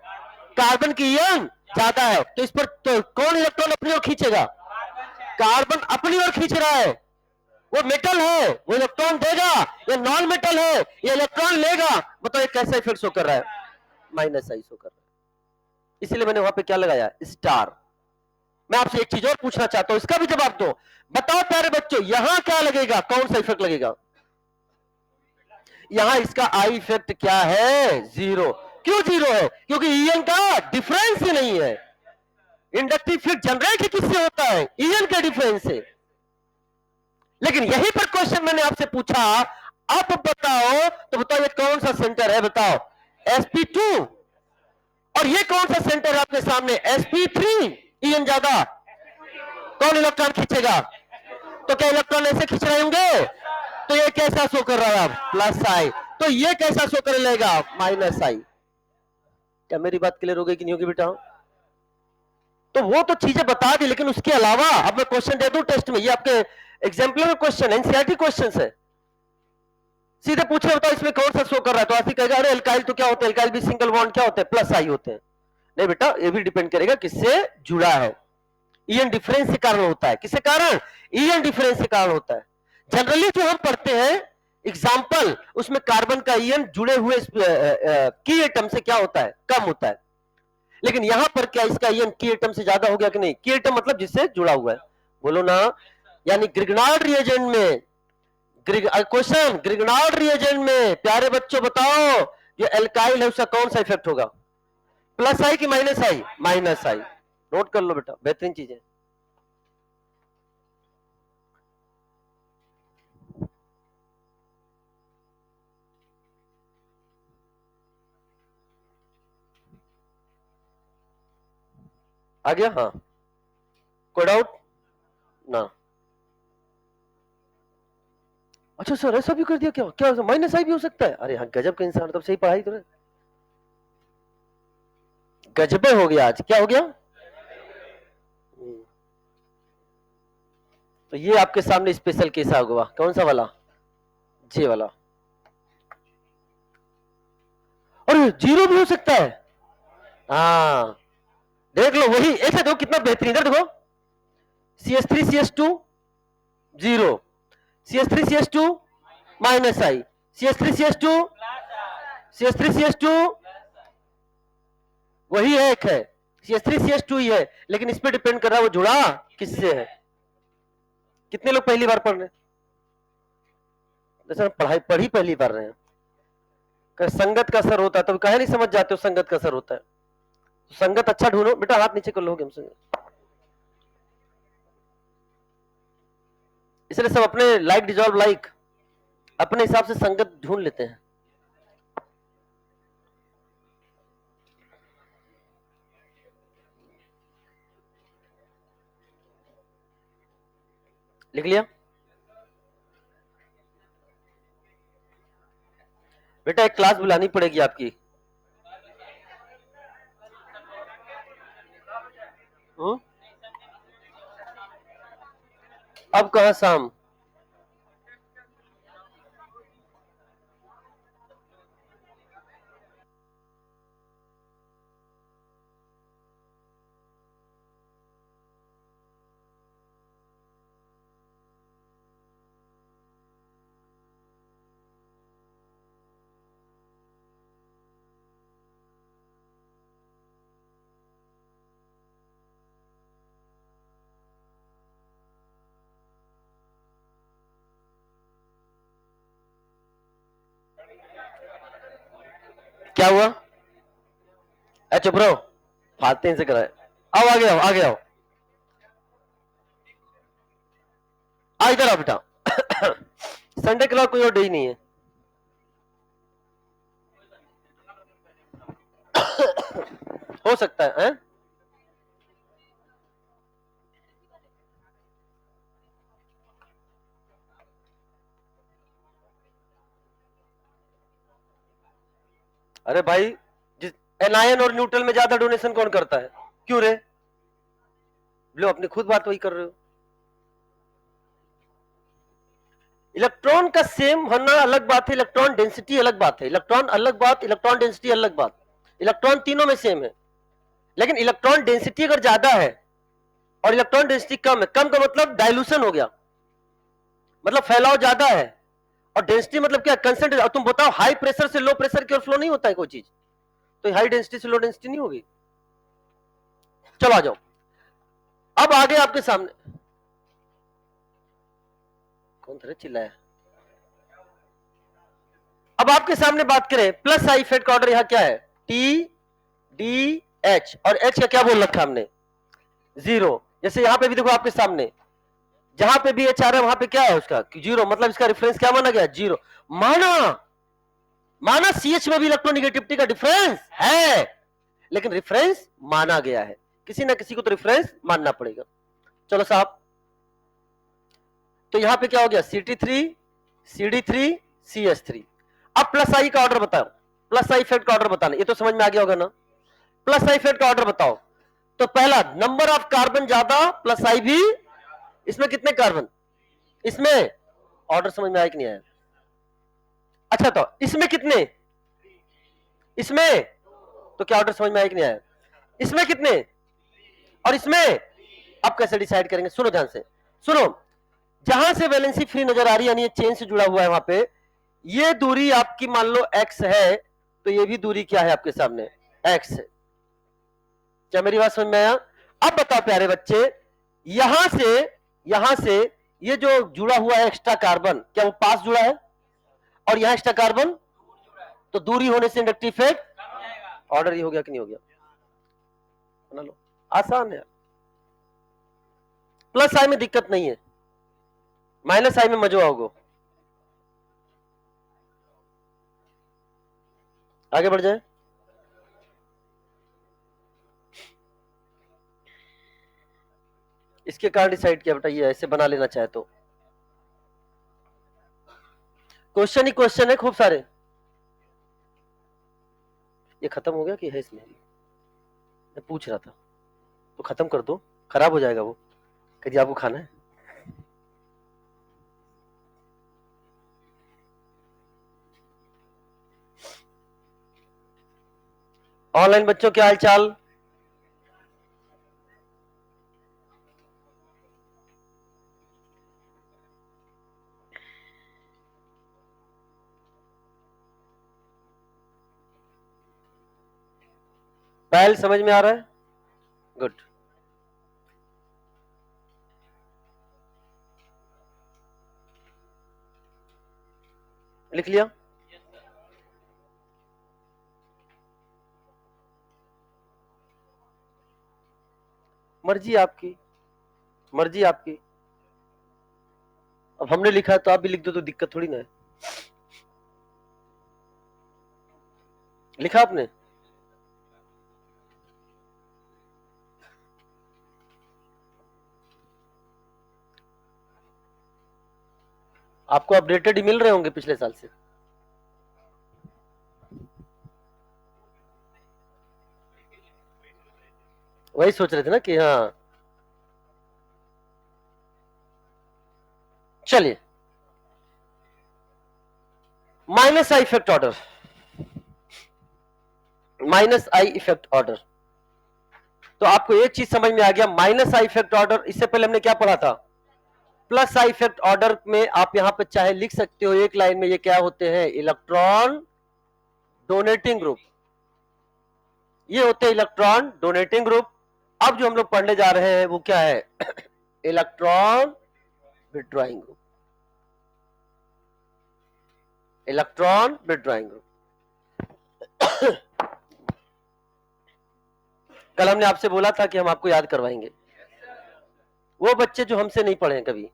कार्बन की ईएन ज्यादा है, तो इस पर तो कौन इलेक्ट्रॉन अपनी ओर खींचेगा, कार्बन अपनी ओर खींच रहा है, वो मेटल है, वो इलेक्ट्रॉन देगा, ये नॉन मेटल है, ये इलेक्ट्रॉन लेगा। बताओ ये कैसा इफेक्ट शो कर रहा है, माइनस आई शो कर रहा है, इसलिए मैंने वहां पे क्या लगाया, स्टार। मैं आपसे एक चीज और पूछना चाहता हूं, इसका भी जवाब दो, बताओ प्यारे बच्चों यहां क्या लगेगा, कौन सा इफेक्ट लगेगा, यहां इसका आई इफेक्ट क्या है, जीरो। क्यों जीरो है, क्योंकि ईएन का डिफरेंस ही नहीं है। इंडक्टिव फील्ड जनरेट ही किससे होता है, ईएन के डिफरेंस से। लेकिन यहीं पर क्वेश्चन मैंने आपसे पूछा, अब बताओ, तो बताओ ये कौन सा सेंटर है, बताओ sp2, और ये कौन सा सेंटर है आपके सामने, sp3, ईएन ज्यादा, कौन इलेक्ट्रॉन खींचेगा, तो क्या इलेक्ट्रॉन ऐसे खींच रहे होंगे, तो ये कैसा शो कर रहा है, प्लस आई, तो ये कैसा शो कर लेगा, माइनस आई। क्या मेरी बात क्लियर हो गई कि नहीं होगी बेटा? तो वो तो चीजें बता दी, लेकिन उसके अलावा अब मैं क्वेश्चन दे दूं टेस्ट में, ये आपके एग्जाम्पलर क्वेश्चन, एनसीईआरटी क्वेश्चन है, सीधे पूछे बताओ इसमें कौन सा शो कर रहा है, तो ऐसे कहेगा अरे एल्काइल तो क्या होता है, एल्काइल भी सिंगल बॉन्ड क्या होते हैं, प्लस आई होते हैं। नहीं बेटा, ये भी डिपेंड करेगा किससे जुड़ा है, ईएन डिफरेंस के कारण होता है, किसके कारण, ईएन डिफरेंस के कारण होता है। जनरली जो हम पढ़ते हैं एग्जाम्पल, उसमें कार्बन का ईएन जुड़े हुए की एटम से क्या होता है, कम होता है, लेकिन यहां पर क्या इसका ईएन की एटम से ज्यादा हो गया कि नहीं, की एटम मतलब जिससे जुड़ा हुआ है, बोलो ना। यानी ग्रिग्नार्ड रिएजेंट में, क्वेश्चन ग्रिग्नार्ड रिएजेंट में प्यारे बच्चों बताओ जो एल्काइल है उसका कौन सा इफेक्ट होगा, प्लस आई कि माइनस आई, माइनस आई। नोट कर लो बेटा, बेहतरीन चीज है। आ गया, हाँ, कोई डाउट ना? अच्छा सर ऐसा भी कर दिया, क्या क्या माइनस आई भी हो सकता है, अरे हाँ गजब का इंसान, तब सही पढ़ाई तो गजबे हो गया आज, क्या हो गया? तो ये आपके सामने स्पेशल केस आ हुआ, कौन सा वाला, जे वाला, और जीरो भी हो सकता है, हाँ देख लो, वही ऐसे दो कितना बेहतरीन, इधर देखो, CH3 CH2 zero, CH3 CH2 minus आई, CH3 CH2 CH3 CH2 वही है, एक है CH3 CH2 ही है, लेकिन इस पे डिपेंड कर रहा है वो जुड़ा किससे है। कितने लोग पहली बार पढ़ रहे हैं? जैसे पढ़ाई पढ़ी पहली बार रहे हैं। संगत का असर होता है, तो कहे नहीं समझ जाते हो संगत का असर होता है। तो संगत अच्छा ढूंढो बेटा, हाथ नीचे कर लोगे हमसे। इसलिए सब अपने लाइक डिजॉल्व लाइक अपने हिसाब से संगत ढूंढ लेते हैं। लिख लिया बेटा? एक क्लास बुलानी पड़ेगी आपकी। हुँ? अब कहा शाम? क्या हुआ? चुप रहो, फालतू से कराए। आओ आगे आओ, आगे आओ, आ इधर आओ बेटा। संडे के अलावा कोई और डे ही नहीं है। हो सकता है, हैं? अरे भाई, जिस एनायन और न्यूट्रल में ज्यादा डोनेशन कौन करता है? क्यों रे? लो अपनी खुद बात वही कर रहे हो। इलेक्ट्रॉन का सेम होना अलग बात है, इलेक्ट्रॉन डेंसिटी अलग बात है। इलेक्ट्रॉन अलग बात, इलेक्ट्रॉन डेंसिटी अलग बात। इलेक्ट्रॉन तीनों में सेम है, लेकिन इलेक्ट्रॉन डेंसिटी अगर ज्यादा है और इलेक्ट्रॉन डेंसिटी कम है, कम का मतलब डाइल्यूशन हो गया, मतलब फैलाव ज्यादा है। और डेंसिटी मतलब क्या? कंसेंट्रेट। और तुम बताओ, हाई प्रेशर से लो प्रेशर की ओर फ्लो नहीं होता है कोई चीज, तो हाई डेंसिटी से लो डेंसिटी नहीं होगी। चलो आ जाओ, अब आगे आपके सामने कौन था चिल्लाया? अब आपके सामने बात करें, प्लस आई फेट का ऑर्डर यहां क्या है? टी डी एच, और एच का क्या बोल रखा हमने? जीरो। जैसे यहां पे भी देखो आपके सामने, जहां पे भी एच आ रहा है वहां पे क्या है उसका? जीरो, मतलब इसका रेफरेंस क्या माना गया? जीरो। माना माना सीएच में भी इलेक्ट्रोनिगेटिविटी का डिफरेंस है, लेकिन रेफरेंस माना गया है। किसी ना किसी को तो रेफरेंस मानना पड़ेगा। चलो साहब, तो यहां पे क्या हो गया? Ct3 CD3 CH3। अब प्लस आई का ऑर्डर बताओ, प्लस आई फेट का ऑर्डर बताना, ये तो समझ में आ गया होगा ना? प्लस आई फेट का ऑर्डर बताओ। तो पहला, नंबर ऑफ कार्बन ज्यादा, प्लस आई भी। इसमें कितने कार्बन? इसमें ऑर्डर समझ में आया कि नहीं आया? अच्छा, तो इसमें कितने? इसमें तो क्या ऑर्डर समझ में आया कि नहीं आया? इसमें कितने और इसमें? अब कैसे डिसाइड करेंगे? सुनो ध्यान से, सुनो। जहां से वैलेंसी फ्री नजर आ रही है, यानी ये चेन से जुड़ा हुआ है, वहां पे ये दूरी आपकी मान लो x है, तो ये भी दूरी क्या है आपके सामने? x है। क्या मेरी बात समझ में आया? अब बताओ प्यारे बच्चे, यहां से ये जो जुड़ा हुआ है एक्स्ट्रा कार्बन, क्या वो पास जुड़ा है? और यहां एक्स्ट्रा कार्बन, तो दूरी होने से इंडक्टिव इफेक्ट। ऑर्डर ये हो गया कि नहीं हो गया? बना लो, आसान है। प्लस आई में दिक्कत नहीं है, माइनस आई में मजो आओगे। आगे बढ़ जाए। इसके कारण डिसाइड किया बेटा, ये ऐसे बना लेना चाहे तो। क्वेश्चन ही क्वेश्चन है खूब सारे। ये खत्म हो गया कि है इसमें? मैं पूछ रहा था, तो खत्म कर दो, खराब हो जाएगा वो। कभी आपको खाना है? ऑनलाइन बच्चों क्या हाल चाल? पायल समझ में आ रहा है? गुड। लिख लिया? मर्जी आपकी, मर्जी आपकी। अब हमने लिखा है तो आप भी लिख दो तो दिक्कत थोड़ी ना है। लिखा आपने? आपको अपडेटेड ही मिल रहे होंगे पिछले साल से। वही सोच रहे थे ना कि हाँ। चलिए, minus I effect order, minus I effect order. तो आपको एक चीज समझ में आ गया, माइनस आई इफेक्ट ऑर्डर, इससे पहले हमने क्या पढ़ा था? प्लस आई इफेक्ट ऑर्डर में आप यहां पे चाहे लिख सकते हो एक लाइन में, ये क्या होते हैं? Electron donating group. ये होते हैं इलेक्ट्रॉन डोनेटिंग ग्रुप। अब जो हम लोग पढ़ने जा रहे हैं वो क्या है? Electron withdrawing group, electron withdrawing group. कल हमने आपसे बोला था कि हम आपको याद करवाएंगे। वो बच्चे जो हमसे नहीं पढ़े कभी,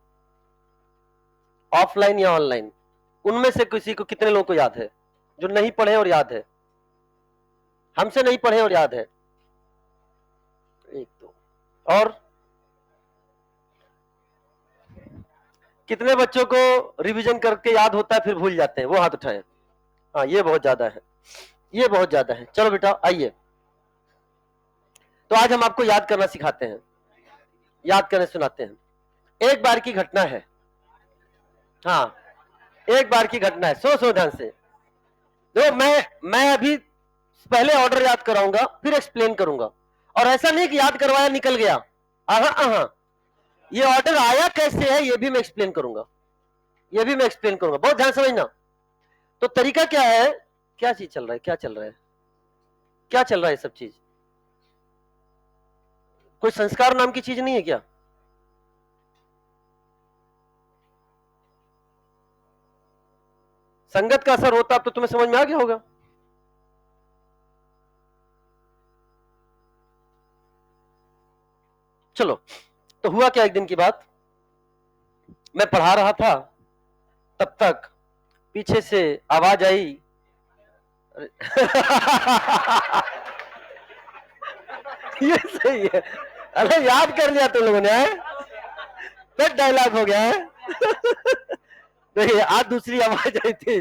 ऑफलाइन या ऑनलाइन, उनमें से किसी को, कितने लोगों को याद है जो नहीं पढ़े और याद है? हमसे नहीं पढ़े और याद है? एक दो। और कितने बच्चों को रिवीजन करके याद होता है फिर भूल जाते हैं? वो हाथ उठाएं। हाँ, ये बहुत ज्यादा है, ये बहुत ज्यादा है। चलो बेटा आइए, तो आज हम आपको याद करना सिखाते हैं, याद करने सुनाते हैं। एक बार की घटना है, हाँ एक बार की घटना है, सो ध्यान से। देखो, मैं अभी पहले ऑर्डर याद कराऊंगा फिर एक्सप्लेन करूंगा, और ऐसा नहीं कि याद करवाया निकल गया। ये ऑर्डर आया कैसे है ये भी मैं एक्सप्लेन करूंगा, ये भी मैं एक्सप्लेन करूंगा, बहुत ध्यान समझना। तो तरीका क्या है? क्या चीज चल रहा है, क्या चल रहा है, क्या चल रहा है? सब चीज, कोई संस्कार नाम की चीज नहीं है क्या? संगत का असर होता अब तो तुम्हें समझ में आ गया होगा। चलो, तो हुआ क्या, एक दिन की बात, मैं पढ़ा रहा था, तब तक पीछे से आवाज आई। ये सही है, अरे याद कर लिया तुम लोगों ने, फिर डायलॉग हो गया है। देखिए, आज दूसरी आवाज आई थी,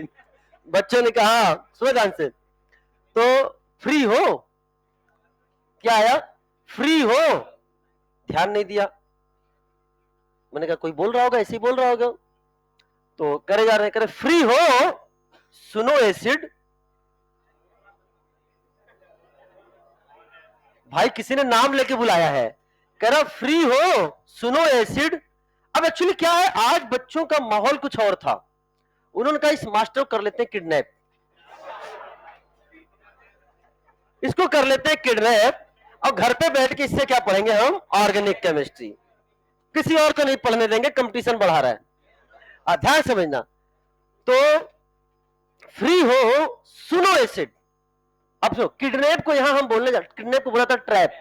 बच्चों ने कहा, सुनो ध्यान से, तो फ्री हो, क्या आया? फ्री हो। ध्यान नहीं दिया, मैंने कहा कोई बोल रहा होगा, ऐसे ही बोल रहा होगा। तो करे जा रहे हैं, करे फ्री हो सुनो एसिड। भाई किसी ने नाम लेके बुलाया है, कह रहा फ्री हो सुनो एसिड। अब एक्चुअली क्या है, आज बच्चों का माहौल कुछ और था, उन्होंने कहा इस मास्टर को कर लेते हैं किडनैप, इसको कर लेते हैं किडनैप, और घर पे बैठ के इससे क्या पढ़ेंगे हम? Organic chemistry. किसी और को नहीं पढ़ने देंगे, कंपटीशन बढ़ा रहा है। ध्यान समझना, तो फ्री हो सुनो एसिड। अब सुनो, किडनैप को यहां हम बोलने जा, किडनैप को बोला था ट्रैप,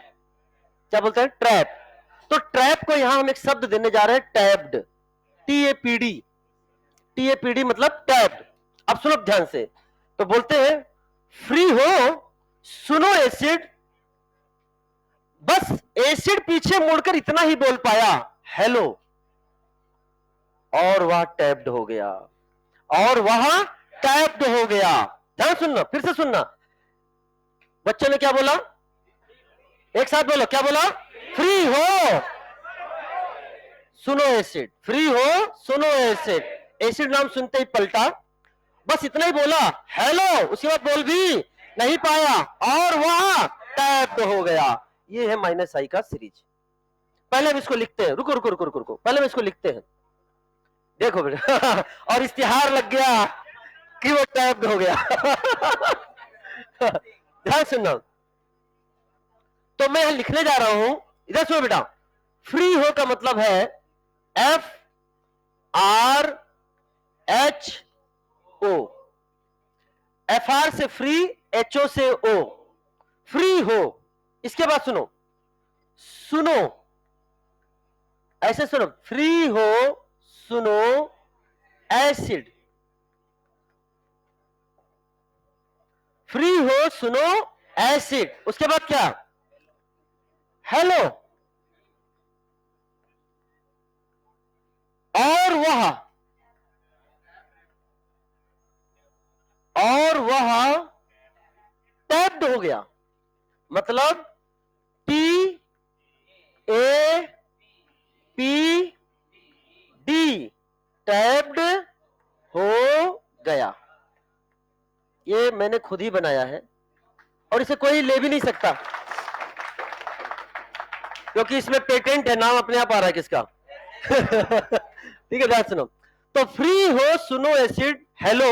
क्या बोलते हैं? ट्रैप। तो ट्रैप को यहां हम एक शब्द देने जा रहे हैं, टैप्ड, TAPD, TAPD मतलब टैप्ड। अब सुनो ध्यान से, तो बोलते हैं फ्री हो सुनो एसिड। बस एसिड पीछे मुड़कर इतना ही बोल पाया, हेलो, और वह टैप्ड हो गया, और वह टैप्ड हो गया। ध्यान सुनना, फिर से सुनना, बच्चों ने क्या बोला? एक साथ बोलो, क्या बोला? फ्री हो सुनो एसिड, फ्री हो सुनो एसिड। एसिड नाम सुनते ही पलटा, बस इतना ही बोला, हेलो, उसके बाद बोल भी नहीं पाया, और वह टैप्ड हो गया। ये है माइनस आई का सीरीज। पहले हम इसको लिखते हैं, रुको रुको रुको रुको रुको, पहले हम इसको लिखते हैं, देखो बेटा। और इश्तिहार लग गया कि वो टैप्ड हो गया। ध्यान सुनना, तो मैं यहां लिखने जा रहा हूं, इधर सुनो बेटा, फ्री हो का मतलब है F R H O, FR से फ्री, HO से O, फ्री हो। इसके बाद सुनो, सुनो, ऐसे सुनो, फ्री हो, सुनो, एसिड, फ्री हो, सुनो, एसिड। उसके बाद क्या, हेलो, और वह टैप्ड हो गया, मतलब T A P D, tapped हो गया। ये मैंने खुद ही बनाया है और इसे कोई ले भी नहीं सकता, क्योंकि इसमें पेटेंट है, नाम अपने आप आ रहा है किसका। ठीक है, ध्यान सुनो। तो फ्री हो, सुनो, एसिड, हेलो,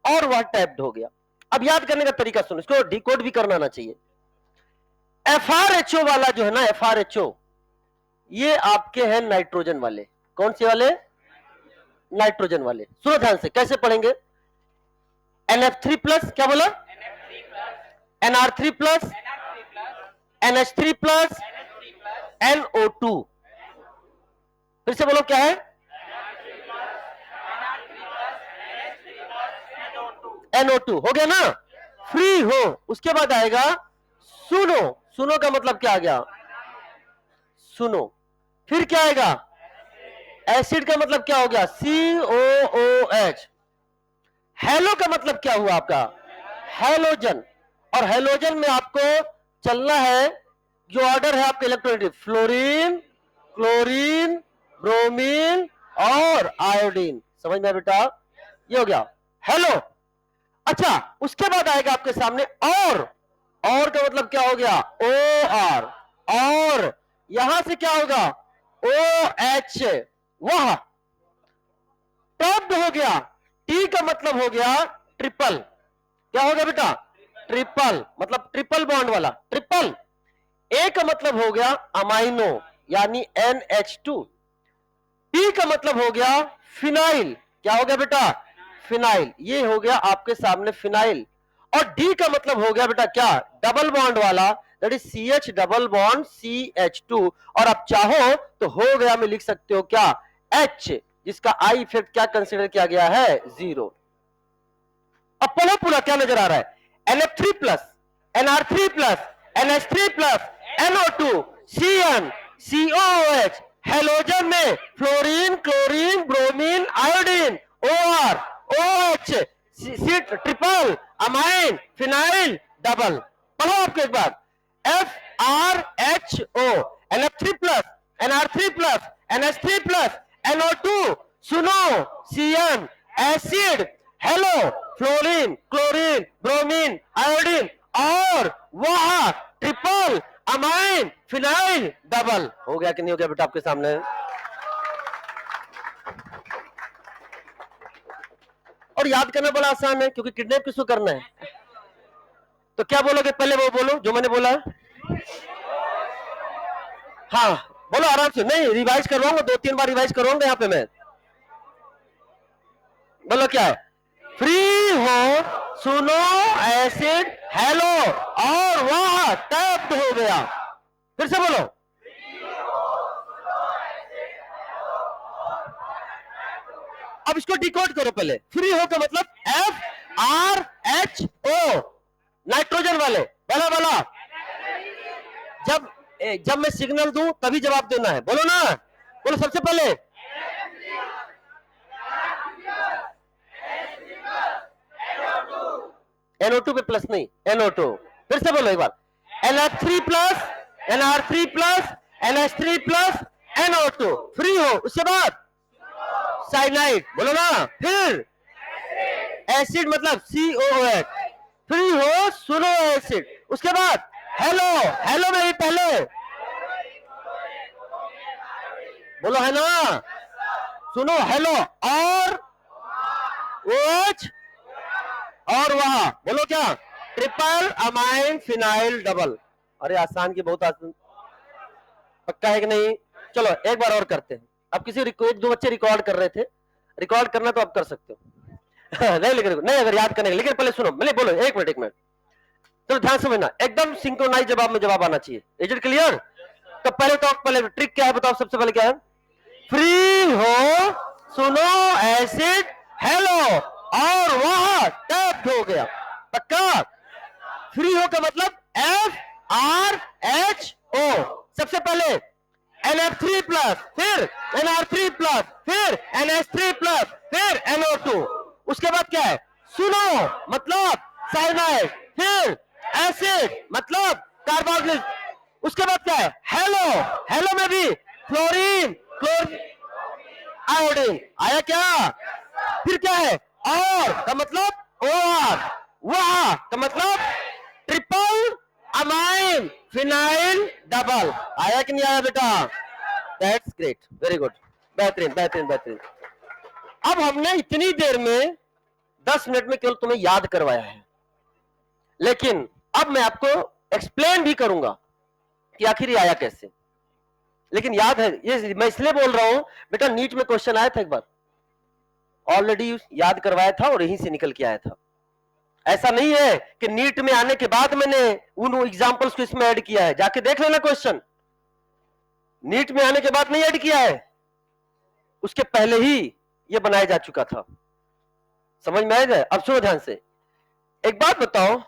और वह टैप्ड हो गया। अब याद करने का तरीका सुनो, इसको डिकोड भी करना आना चाहिए। FrHO वाला जो है ना, FrHO, ये आपके हैं नाइट्रोजन वाले। कौन से वाले? नाइट्रोजन वाले। सुनो ध्यान से, कैसे पढ़ेंगे? NF3 प्लस, क्या बोला? NR3 plus, NH3 plus, NO2। फिर से बोलो, क्या है? NO2 हो गया ना, फ्री हो। उसके बाद आएगा सुनो, सुनो का मतलब क्या आ गया? सुनो। फिर क्या आएगा? एसिड का मतलब क्या हो गया? COOH। हेलो का मतलब क्या हुआ आपका? हेलोजन। और हेलोजन में आपको चलना है, जो ऑर्डर है आपके इलेक्ट्रोनेगेटिव, फ्लोरीन, क्लोरीन, ब्रोमीन और आयोडीन। समझ में बेटा? ये हो गया हेलो। अच्छा, उसके बाद आएगा आपके सामने और का मतलब क्या हो गया? OR। और यहां से क्या होगा? OH, वह टैप्ड हो गया। T का मतलब हो गया ट्रिपल। क्या होगा बेटा? ट्रिपल, मतलब ट्रिपल बॉन्ड वाला, ट्रिपल। A का मतलब हो गया अमाइनो, यानी NH2। P का मतलब हो गया फिनाइल। क्या हो गया बेटा? फिनाइल। ये हो गया आपके सामने फिनाइल। और D का मतलब हो गया बेटा क्या? डबल बॉन्ड वाला, that is CH double bond CH2। और आप चाहो तो हो गया में लिख सकते हो क्या? H, जिसका I इफेक्ट क्या कंसीडर किया गया है? 0। अब पढ़ो पूरा, क्या नजर आ रहा है? NF3 plus, NR3 plus, NH3 plus, NO2, CN, COOH, halogen में fluorine, chlorine, bromine, iodine, OR, OH, triple, amine, phenyl, double. पढ़ो आपको एक बार, FrHO, NF3 plus, NR3 plus, NH3 plus, NO2, सुनो, CN, acid, halo, fluorine, chlorine, bromine, iodine, और वह triple, amine, phenyl, double. हो गया कि नहीं हो गया बेटा आपके सामने? और याद करना बड़ा आसान है, क्योंकि किडनैप किसको करना है। तो क्या बोलोगे? पहले वो बोलो जो मैंने बोला। हाँ बोलो आराम से, नहीं रिवाइज करवाऊंगा, 2-3 बार रिवाइज करवाऊंगा यहाँ पे मैं। बोलो क्या है? फ्री हो, सुनो, एसिड, हेलो, और वह टैप्ड हो गया। फिर से बोलो, अब इसको डिकोड करो पहले। फ्री हो का मतलब FrHO, नाइट्रोजन वाले। बोला बोला, जब मैं सिग्नल दूं तभी जवाब देना है। बोलो ना, बोलो सबसे पहले। NO2 पे प्लस नहीं, NO2। फिर से बोलो एक बार, NH3 plus, NR3 plus, NH3 plus, NO2, free हो। उसके बाद साइनाइड, बोलो ना। फिर एसिड मतलब COOH, फ्री हो, सुनो, एसिड। उसके बाद हेलो, हेलो में भी पहले बोलो है ना, सुनो, हेलो, और OH, और वहां बोलो क्या? Triple, amine, phenyl, double. अरे आसान की बहुत आसान, पक्का है कि नहीं? चलो एक बार और करते हैं। अब किसी एक दो बच्चे रिकॉर्ड कर रहे थे, रिकॉर्ड करना तो आप कर सकते हो। नहीं लिख नहीं अगर याद करने, लेकिन पहले सुनो, पहले बोलो, एक मिनट। तो ध्यान समझना, एकदम सिंक्रोनाइज जवाब में जवाब आना चाहिए। Is it clear? तो पहले ट्रिक क्या है बताओ, सबसे पहले क्या है? फ्री हो, सुनो, एसिड, हेलो, और वहां टैप हो गया। पक्का? फ्री हो का मतलब FRHO। सबसे पहले NF3 प्लस, फिर NR3 प्लस, फिर NH3 प्लस, फिर NO2। उसके बाद क्या है? सुनो मतलब साइनाइड, फिर एसिड मतलब कार्बोक्सिल। उसके बाद क्या है? हेलो, हेलो में भी फ्लोरीन, क्लोरीन, आयोडीन। आया क्या? फिर क्या है? और का मतलब OR, वाह का मतलब ट्रिपल अमाइन फिनाइल डबल। आया कि नहीं आया बेटा? दैट्स ग्रेट, वेरी गुड, बेहतरीन बेहतरीन बेहतरीन। अब हमने इतनी देर में 10 मिनट में केवल तुम्हें याद करवाया है, लेकिन अब मैं आपको एक्सप्लेन भी करूंगा कि आखिर ये आया कैसे। लेकिन याद है, ये मैं इसलिए बोल रहा हूं बेटा, नीट में क्वेश्चन आया था एक बार, ऑलरेडी याद करवाया था और यहीं से निकल के आया था। ऐसा नहीं है कि नीट में आने के बाद मैंने उन एग्जांपल्स को इसमें ऐड किया है, जाके देख लेना क्वेश्चन। नीट में आने के बाद नहीं ऐड किया है, उसके पहले ही ये बनाया जा चुका था। समझ में आएगा? अब सुनो ध्यान से, एक बात बताओ,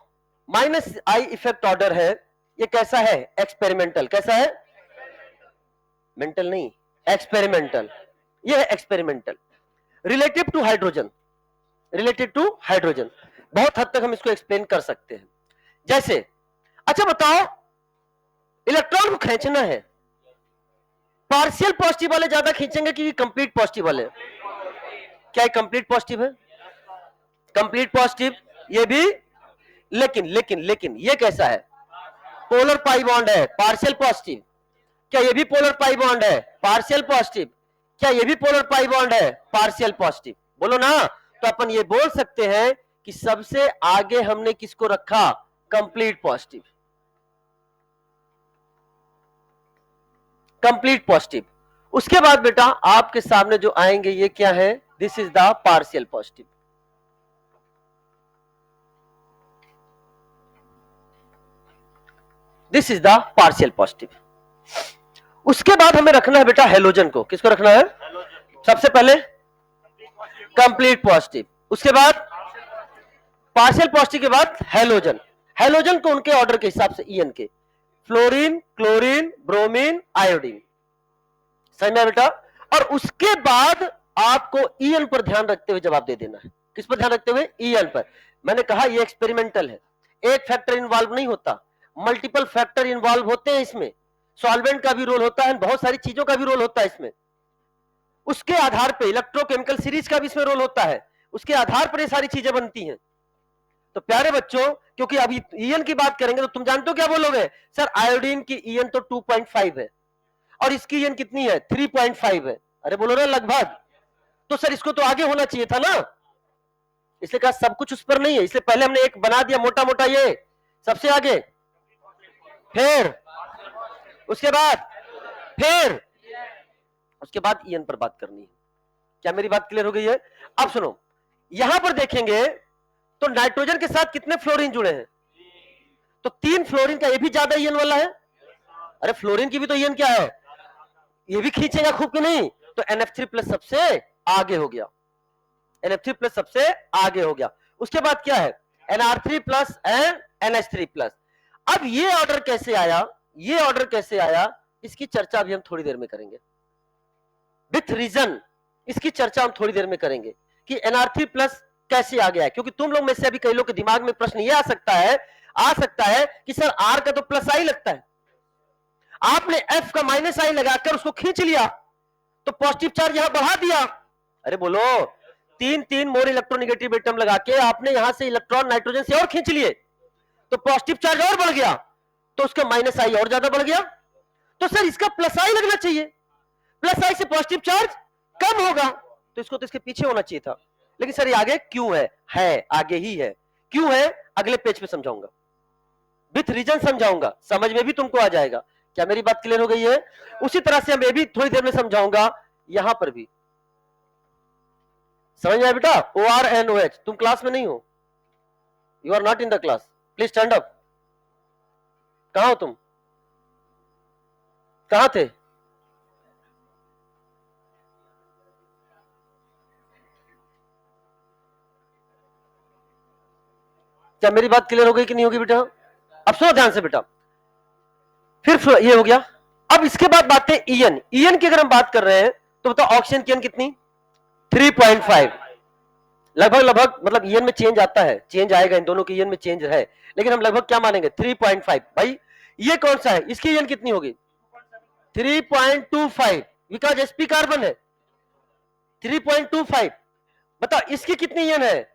-I इफेक्ट ऑर्डर है, ये कैसा है? एक्सपेरिमेंटल। कैसा है? मेंटल नहीं, एक्सपेरिमेंटल। ये है experimental. Relative to hydrogen, related to hydrogen, बहुत हद तक हम इसको एक्सप्लेन कर सकते हैं। जैसे, अच्छा बताओ, इलेक्ट्रॉन को खींचना है, पार्शियल पॉजिटिव वाले ज्यादा खींचेंगे कि कंप्लीट पॉजिटिव वाले? क्या कंप्लीट पॉजिटिव है? कंप्लीट पॉजिटिव ये भी, लेकिन लेकिन लेकिन ये कैसा है? पोलर पाई बॉन्ड है, पार्शियल पॉजिटिव। क्या ये भी पोलर पाई बॉन्ड है? Partial positive. क्या ये भी पोलर पाई बॉन्ड है? Partial positive. बोलो ना। तो अपन ये बोल सकते हैं कि सबसे आगे हमने किसको रखा? Complete positive, complete positive. उसके बाद बेटा आपके सामने जो आएंगे ये क्या है? This is the partial positive. This is the partial positive. उसके बाद हमें रखना है बेटा हेलोजन को। किसको रखना है? सबसे पहले कंप्लीट पॉजिटिव, उसके बाद पार्शियल पॉजिटिव के बाद हेलोजन। हेलोजन को उनके ऑर्डर के हिसाब से EN के, फ्लोरीन, क्लोरीन, ब्रोमीन, आयोडीन। समझ में बेटा? और उसके बाद आपको EN पर ध्यान रखते हुए जवाब दे देना है। किस पर ध्यान रखते हुए? EN पर। मैंने कहा ये एक्सपेरिमेंटल है, एक फैक्टर इन्वॉल्व नहीं होता, मल्टीपल फैक्टर इन्वॉल्व होते हैं इसमें। सॉल्वेंट का भी रोल होता है, बहुत सारी चीजों का भी रोल होता है इसमें। उसके आधार पर इलेक्ट्रोकेमिकल सीरीज का भी इसमें रोल होता है, उसके आधार पर ये सारी चीजें बनती हैं। तो प्यारे बच्चों, क्योंकि अभी EN की बात करेंगे तो तुम जानते हो क्या बोलोगे? सर आयोडीन की EN तो 2.5 है और इसकी EN कितनी है? 3.5 है। अरे बोलो ना लगभग। तो सर इसको तो आगे होना चाहिए था ना, इसलिए कहा सब कुछ उस पर नहीं है, इसलिए पहले हमने एक बना दिया मोटा मोटा, ये सबसे आगे, फिर उसके बाद, फिर उसके बाद EN पर बात करनी है। क्या मेरी बात क्लियर हो गई है? अब सुनो, यहां पर देखेंगे तो नाइट्रोजन के साथ कितने फ्लोरीन जुड़े हैं? तो 3 फ्लोरीन का, ये भी ज्यादा EN वाला है। अरे फ्लोरीन की भी तो EN क्या है? ये भी खींचेगा खूब कि नहीं? तो NF3 प्लस सबसे आगे हो गया, NF3 प्लस सबसे आगे हो गया। उसके बाद क्या है? NR3 plus and NH3 plus. अब ये ऑर्डर कैसे आया, ये ऑर्डर कैसे आया, इसकी चर्चा अभी हम थोड़ी देर में करेंगे विथ रीजन। इसकी चर्चा हम थोड़ी देर में करेंगे कि NR3 प्लस कैसे आ गया है, क्योंकि तुम लोग में से अभी कई लोग के दिमाग में प्रश्न ये आ सकता है कि सर R का तो प्लस आई लगता है, आपने F का -I लगाकर उसको खींच लिया तो पॉजिटिव चार्ज यहां बढ़ा दिया। अरे बोलो, 3 मोर इलेक्ट्रोनेगेटिव एटम लगा के आपने यहां से इलेक्ट्रॉन नाइट्रोजन से और खींच लिए तो पॉजिटिव चार्ज और बढ़ गया, तो उसका -I और ज्यादा बढ़ गया। तो सर इसका +I लगना चाहिए, +I से पॉजिटिव चार्ज कम होगा, तो इसको तो इसके पीछे होना चाहिए था। लेकिन सर ये आगे क्यों है आगे ही है। क्यों है? अगले पेज पे समझाऊंगा। विथ रीजन समझाऊंगा, समझ में भी तुमको आ जाएगा। क्या मेरी बात क्लियर हो गई है? उसी तरह से मैं भी थोड़ी देर में समझाऊंगा यहां पर भी। समझ में आया बेटा? ORNOH। तुम क्लास में नहीं हो, you are not in the class, please stand up. कहां हो तुम? कहां थे? क्या मेरी बात क्लियर हो गई कि नहीं होगी बेटा? अब सुनो ध्यान से बेटा, फिर ये हो गया। अब इसके बाद बात है ईएन। ईएन की अगर हम बात कर रहे हैं तो बताओ ऑक्सीजन की ईएन कितनी? 3.5। लगभग लगभग, मतलब ईएन में चेंज आता है, चेंज आएगा, इन दोनों की ईएन में चेंज है, लेकिन हम लगभग क्या मानेंगे? 3.5। भाई ये कौन सा है, इसकी ईएन कितनी होगी? 3.25, बिकॉज sp कार्बन है। 3.25। बताओ इसकी कितनी ईएन है?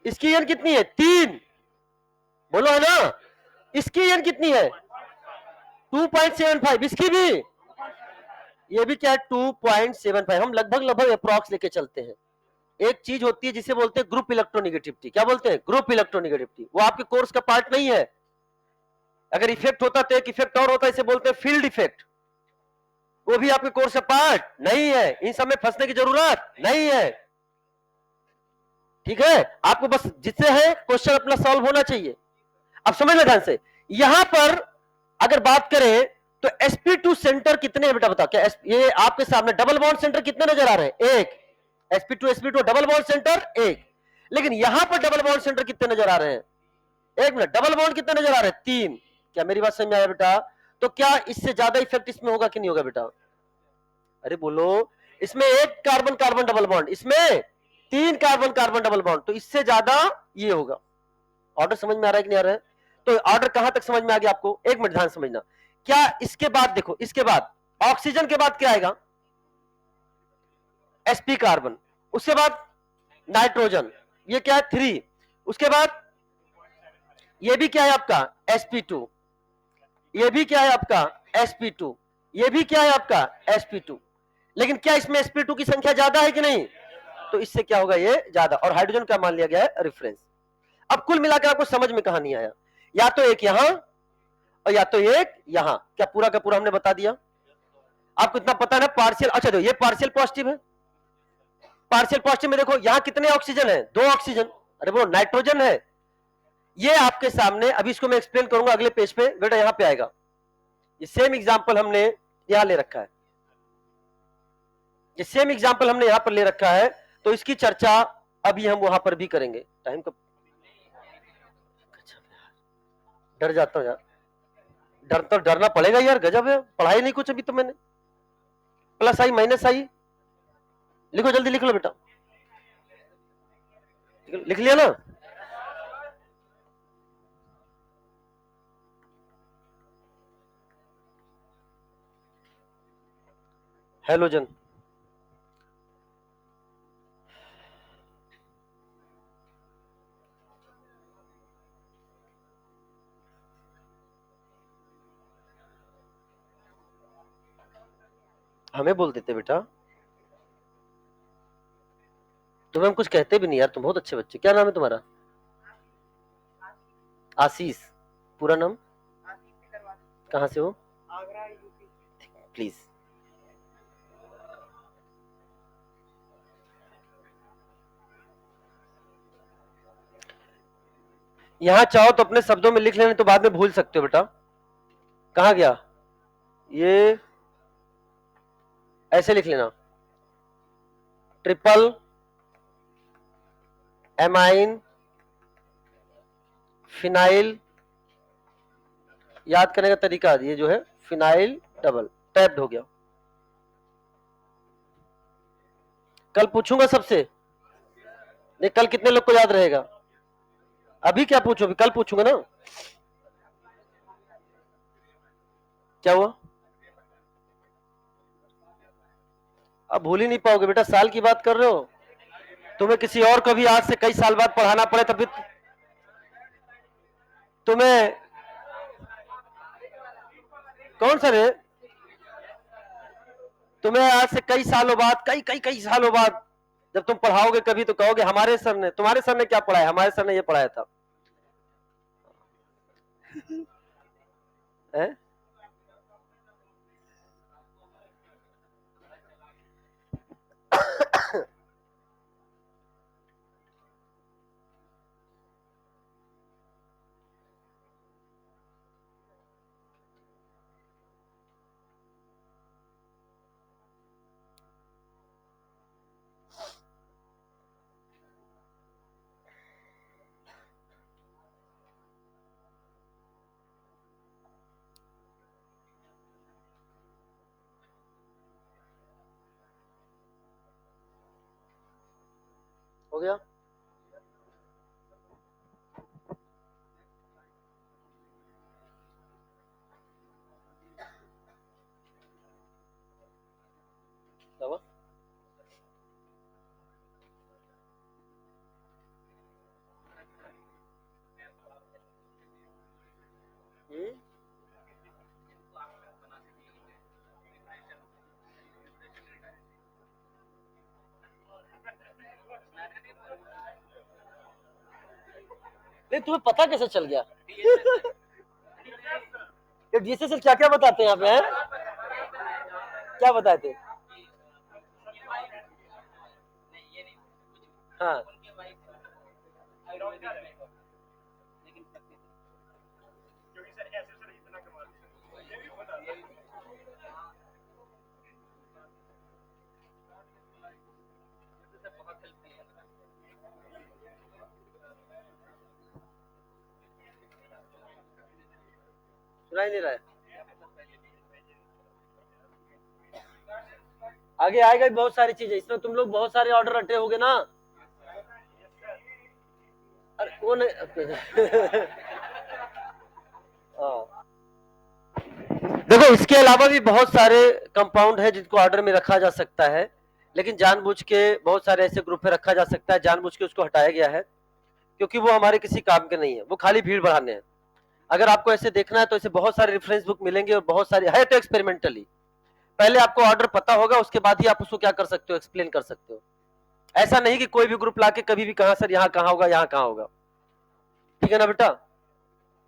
इसकी ईएन कितनी है? 3। बोलो है ना? इसकी ईएन कितनी है? 2.75। इसकी भी, ये भी क्या है? 2.75। हम लगभग लगभग अप्रॉक्स लेके चलते हैं। एक चीज होती है जिसे बोलते हैं ग्रुप इलेक्ट्रोनिगेटिविटी। क्या बोलते हैं? Group electronegativity. वो आपके कोर्स का पार्ट नहीं है। अगर इफेक्ट होता तो एक इफेक्ट और होता है, इसे बोलते हैं फील्ड इफेक्ट। वो भी आपके कोर्स का पार्ट नहीं है। इन सब में फंसने की जरूरत नहीं है, ठीक है? आपको बस जिससे है क्वेश्चन अपना सॉल्व होना चाहिए। अब समझ लो ध्यान से, यहां पर अगर बात करें तो sp2 सेंटर कितने हैं बेटा? बताओ। क्या ये आपके सामने डबल बॉन्ड सेंटर कितने नजर आ रहे हैं? एक। sp2 डबल बॉन्ड सेंटर एक। लेकिन यहां पर डबल बॉन्ड सेंटर कितने नजर आ रहे हैं? एक मिनट, डबल बॉन्ड कितने नजर आ रहे हैं? 3। क्या मेरी बात समझ में आया बेटा? तो क्या इससे ज्यादा इफेक्ट इसमें होगा कि नहीं होगा बेटा? अरे बोलो। इसमें एक कार्बन कार्बन डबल बॉन्ड, इसमें 3 कार्बन कार्बन डबल बॉन्ड, तो इससे ज्यादा ये होगा। ऑर्डर समझ में आ रहा है कि नहीं आ रहा है? तो ऑर्डर कहां तक समझ में आ गया आपको? एक मिनट ध्यान समझना। क्या इसके बाद देखो, इसके बाद ऑक्सीजन के बाद क्या आएगा? sp carbon. उसके बाद नाइट्रोजन, ये क्या है? 3। उसके बाद ये भी क्या है आपका? sp2। ये भी क्या है आपका? sp2। ये भी क्या है आपका? sp2। लेकिन क्या इसमें sp2 की संख्या ज्यादा है कि नहीं? तो इससे क्या होगा? ये ज्यादा। और हाइड्रोजन क्या मान लिया गया है? रेफरेंस। अब कुल मिलाकर आपको समझ में कहां नहीं आया? या तो एक यहां और या तो एक यहां। क्या पूरा का पूरा हमने बता दिया? आपको इतना पता है ना? पार्शियल, अच्छा देखो ये पार्शियल पॉजिटिव है। पार्शियल पॉजिटिव में देखो यहां कितने ऑक्सीजन है? 2 ऑक्सीजन। अरे वो नाइट्रोजन है। ये आपके सामने, अभी इसको मैं एक्सप्लेन करूंगा अगले पेज पे बेटा, यहां पे आएगा। ये सेम एग्जांपल हमने यहां ले रखा है, ये सेम एग्जांपल हमने यहां पर ले रखा है, तो इसकी चर्चा अभी हम वहां पर भी करेंगे। टाइम कब? डर जाता हूं यार, डर तो डरना पड़ेगा यार, गजब है, पढ़ाई नहीं कुछ अभी तो मैंने। प्लस आई माइनस आई, लिखो जल्दी, लिख लो बेटा, लिख लिया ना? हेलोजन, हमें बोल देते बेटा, तुम्हें हम कुछ कहते भी नहीं यार, तुम बहुत अच्छे बच्चे। क्या नाम है तुम्हारा? आशीष। पूरा नाम? कहां से हो? प्लीज। यहां चाहो तो अपने शब्दों में लिख लेने, तो बाद में भूल सकते हो बेटा। कहां गया ये? ऐसे लिख लेना, ट्रिपल एमाइन फिनाइल। याद करने का तरीका ये जो है, फिनाइल डबल टैप्ड हो गया। कल पूछूंगा सबसे, नहीं कल कितने लोग को याद रहेगा? अभी क्या पूछो, अभी कल पूछूंगा ना। क्या हुआ? अब भूल ही नहीं पाओगे बेटा, साल की बात कर रहे हो। तुम्हें किसी और को भी आज से कई साल बाद पढ़ाना पड़े तब भी तुम्हें, कौन सा रे? तुम्हें आज से कई सालों बाद, कई कई कई सालों बाद जब तुम पढ़ाओगे कभी, तो कहोगे हमारे सर ने, तुम्हारे सर ने क्या पढ़ाया? हमारे सर ने ये पढ़ाया था। है? हो गया? क्या? नहीं, तुम्हें पता कैसे चल गया? ये डीएसएसएल क्या क्या बताते हैं यहाँ पे? हैं? क्या बताए थे? हाँ, सुनाई नहीं रहा है। आगे आएगा भी बहुत सारी चीजें, इसमें तुम लोग बहुत सारे ऑर्डर रटे होगे ना। अरे कौन हाँ। देखो, इसके अलावा भी बहुत सारे कंपाउंड है जिनको ऑर्डर में रखा जा सकता है, लेकिन जानबूझ के बहुत सारे ऐसे ग्रुप में रखा जा सकता है, जानबूझ के उसको हटाया गया है क्योंकि वो हमारे किसी काम के नहीं है, वो खाली भीड़ बढ़ाने हैं। अगर आपको ऐसे देखना है तो ऐसे बहुत सारे रेफरेंस बुक मिलेंगे और बहुत सारे है तो एक्सपेरिमेंटली। पहले आपको ऑर्डर पता होगा, उसके बाद ही आप उसको क्या कर सकते हो, एक्सप्लेन कर सकते हो। ऐसा नहीं कि कोई भी ग्रुप लाके कभी भी कहा सर यहाँ कहाँ होगा, यहाँ कहाँ होगा। ठीक है ना बेटा?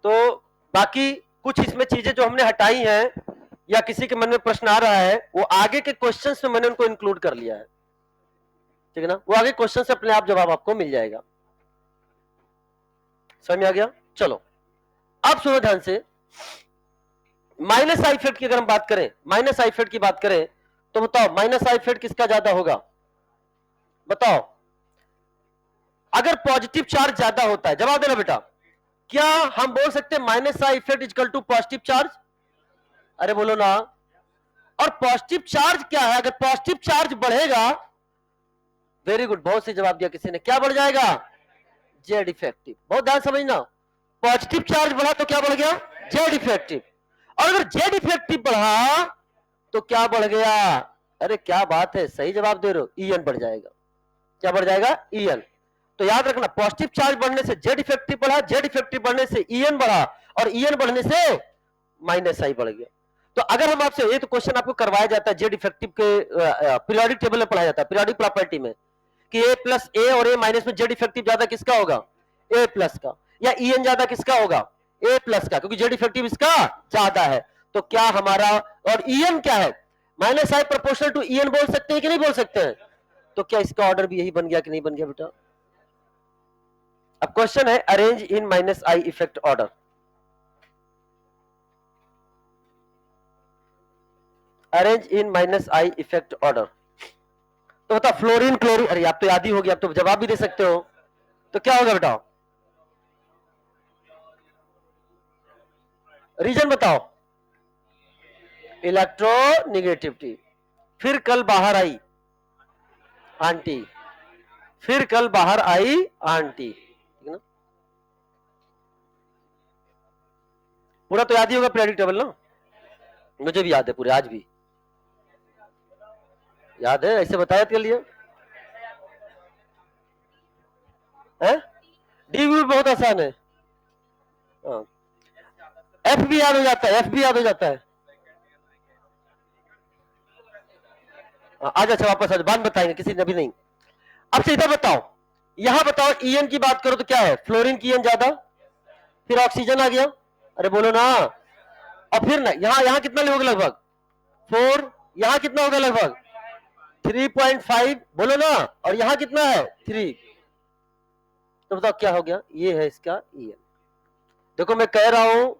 तो बाकी कुछ इसमें चीजें जो हमने हटाई हैं या किसी के मन में प्रश्न आ रहा है, वो आगे के क्वेश्चंस में मैंने उनको इंक्लूड कर लिया है। ठीक है ना? वो आगे क्वेश्चन से अपने आप जवाब आपको मिल जाएगा। समझ में आ गया? चलो अब सुनो ध्यान से। माइनस आई इफेक्ट की अगर हम बात करें, माइनस आई इफेक्ट की बात करें, तो बताओ माइनस आई इफेक्ट किसका ज्यादा होगा? बताओ। अगर पॉजिटिव चार्ज ज्यादा होता है, जवाब देना बेटा। क्या हम बोल सकते हैं minus I effect equal to positive charge? अरे बोलो ना। और पॉजिटिव चार्ज क्या है? अगर पॉजिटिव चार्ज बढ़ेगा, वेरी गुड, बहुत से जवाब दिया किसी ने, क्या बढ़ जाएगा? Z effective. बहुत ध्यान समझना, पॉजिटिव चार्ज बढ़ा तो क्या बढ़ गया? Z effective. और अगर जेड इफेक्टिव बढ़ा तो क्या बढ़ गया? अरे क्या बात है, सही जवाब दे रहे हो, ईएन बढ़ जाएगा। क्या बढ़ जाएगा? ईएन। तो याद रखना, पॉजिटिव चार्ज बढ़ने से जेड इफेक्टिव बढ़ा, जेड इफेक्टिव बढ़ने से ईएन बढ़ा, और ईएन बढ़ने से माइनस आई बढ़ गया। तो अगर हम आपसे, ये तो क्वेश्चन आपको करवाया जाता है जेड इफेक्टिव के पीरियोडिक टेबल में पढ़ाया जाता है, पीरियोडिक प्रॉपर्टी में, कि ए प्लस ए और ए माइनस में जेड इफेक्टिव ज्यादा किसका होगा? ए प्लस का। या ईएन ज्यादा किसका होगा? ए प्लस का, क्योंकि जेड इफेक्टिव इसका ज्यादा है। तो क्या हमारा, और ईएन क्या है? Minus I proportional to EN बोल सकते हैं कि नहीं बोल सकते हैं? तो क्या इसका ऑर्डर भी यही बन गया कि नहीं बन गया बेटा? अब क्वेश्चन है arrange in minus I effect order. Arrange in minus I effect order. तो बता, फ्लोरीन क्लोरीन, अरे आप तो याद ही होगी, आप तो जवाब भी दे सकते हो। तो क्या होगा बेटा? रीजन बताओ। इलेक्ट्रोनिगेटिविटी। फिर कल बाहर आई आंटी, फिर कल बाहर आई आंटी। ठीक है ना? पूरा तो याद ही होगा पीरियोडिक टेबल ना, मुझे भी याद है पूरे, आज भी याद है, ऐसे बताया के लिए है। डी भी बहुत आसान है। हाँ। एफ भी याद हो जाता है, एफ भी याद हो जाता है। आज अच्छा वापस आज बाद बताएंगे, किसी ने भी नहीं। अब सीधा बताओ, यहां बताओ ईएन की बात करो तो क्या है? फ्लोरीन की ईएन ज्यादा, फिर ऑक्सीजन आ गया, अरे बोलो ना। और फिर ना यहां कितना लोगे लगभग 4, यहां कितना होगा लगभग 3.5, बोलो ना। और यहां कितना है 3, तो बताओ क्या हो गया, ये है इसका EN। देखो मैं कह रहा हूं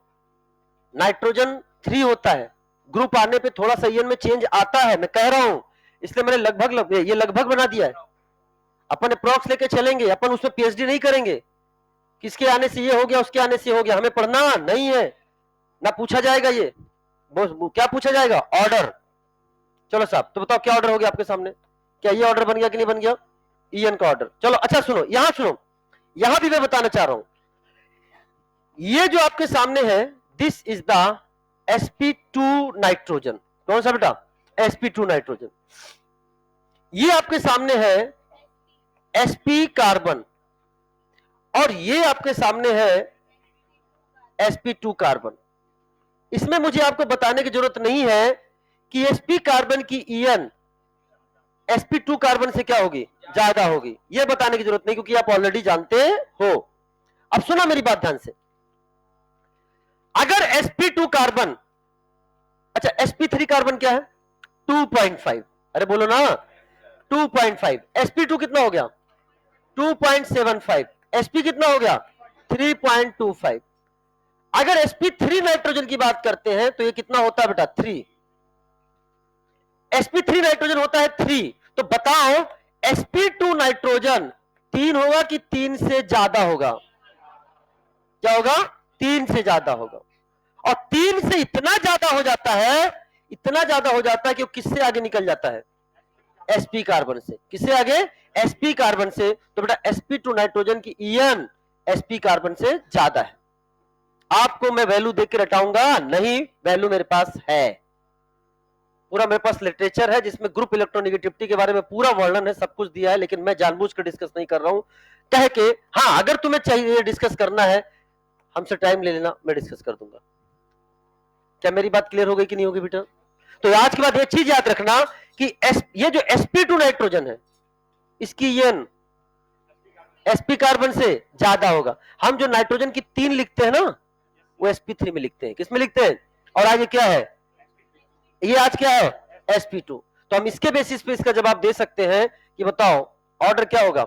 नाइट्रोजन 3 होता है, ग्रुप आने पे थोड़ा सा EN में चेंज आता है, मैं कह रहा हूं, इसलिए मैंने ये लगभग बना दिया है। अपन अप्रॉक्स लेके चलेंगे, अपन उसमें PhD नहीं करेंगे, किसके आने से ये हो गया, उसके आने से हो गया, हमें पढ़ना नहीं है ना, पूछा जाएगा ये क्या पूछा जाएगा, ऑर्डर। चलो साहब, तो बताओ क्या ऑर्डर हो गया आपके सामने, क्या ये ऑर्डर बन गया कि नहीं बन गया, EN का ऑर्डर। चलो अच्छा सुनो, यहां भी मैं बताना चाह रहा हूं, ये जो आपके सामने है, this is the sp2 nitrogen. कौन सा बेटा, sp2 नाइट्रोजन। ये आपके सामने है sp कार्बन, और ये आपके सामने है sp2 कार्बन। इसमें मुझे आपको बताने की जरूरत नहीं है कि sp कार्बन की EN sp2 कार्बन से क्या होगी, ज्यादा होगी, यह बताने की जरूरत नहीं, क्योंकि आप ऑलरेडी जानते हो। अब सुना मेरी बात ध्यान से, अगर sp2 कार्बन, अच्छा sp3 कार्बन क्या है 2.5, अरे बोलो ना 2.5, sp2 कितना हो गया 2.75, sp कितना हो गया 3.25। अगर sp3 नाइट्रोजन की बात करते हैं तो ये कितना होता है बेटा 3, sp3 नाइट्रोजन होता है 3, तो बताओ sp2 नाइट्रोजन 3 होगा कि 3 से ज्यादा होगा, क्या होगा 3 से ज्यादा होगा। और 3 से इतना ज्यादा हो जाता है, इतना ज्यादा हो जाता है कि वो किससे आगे निकल जाता है, sp कार्बन से। किससे आगे, sp कार्बन से। तो बेटा sp2 नाइट्रोजन की EN sp कार्बन से ज्यादा है। आपको मैं वैल्यू देख के रटाऊंगा नहीं, वैल्यू मेरे पास है, पूरा मेरे पास लिटरेचर है जिसमें ग्रुप इलेक्ट्रोनेगेटिविटी के बारे में पूरा वर्णन है, सब कुछ दिया है, लेकिन मैं जानबूझ कर डिस्कस नहीं कर रहा हूं कह के। हाँ अगर तुम्हें चाहिए डिस्कस करना है, हमसे टाइम ले लेना, मैं डिस्कस कर दूंगा। क्या मेरी बात क्लियर हो गई कि नहीं होगी बेटा। तो आज के बाद एक चीज याद रखना कि ये जो sp2 नाइट्रोजन है, इसकी EN sp कार्बन से ज्यादा होगा। हम जो नाइट्रोजन की 3 लिखते हैं ना, वो sp3 में लिखते हैं, किसमें लिखते हैं, और आज ये क्या है, ये आज क्या है sp2। तो हम इसके बेसिस पे इसका जवाब दे सकते हैं कि बताओ ऑर्डर क्या होगा,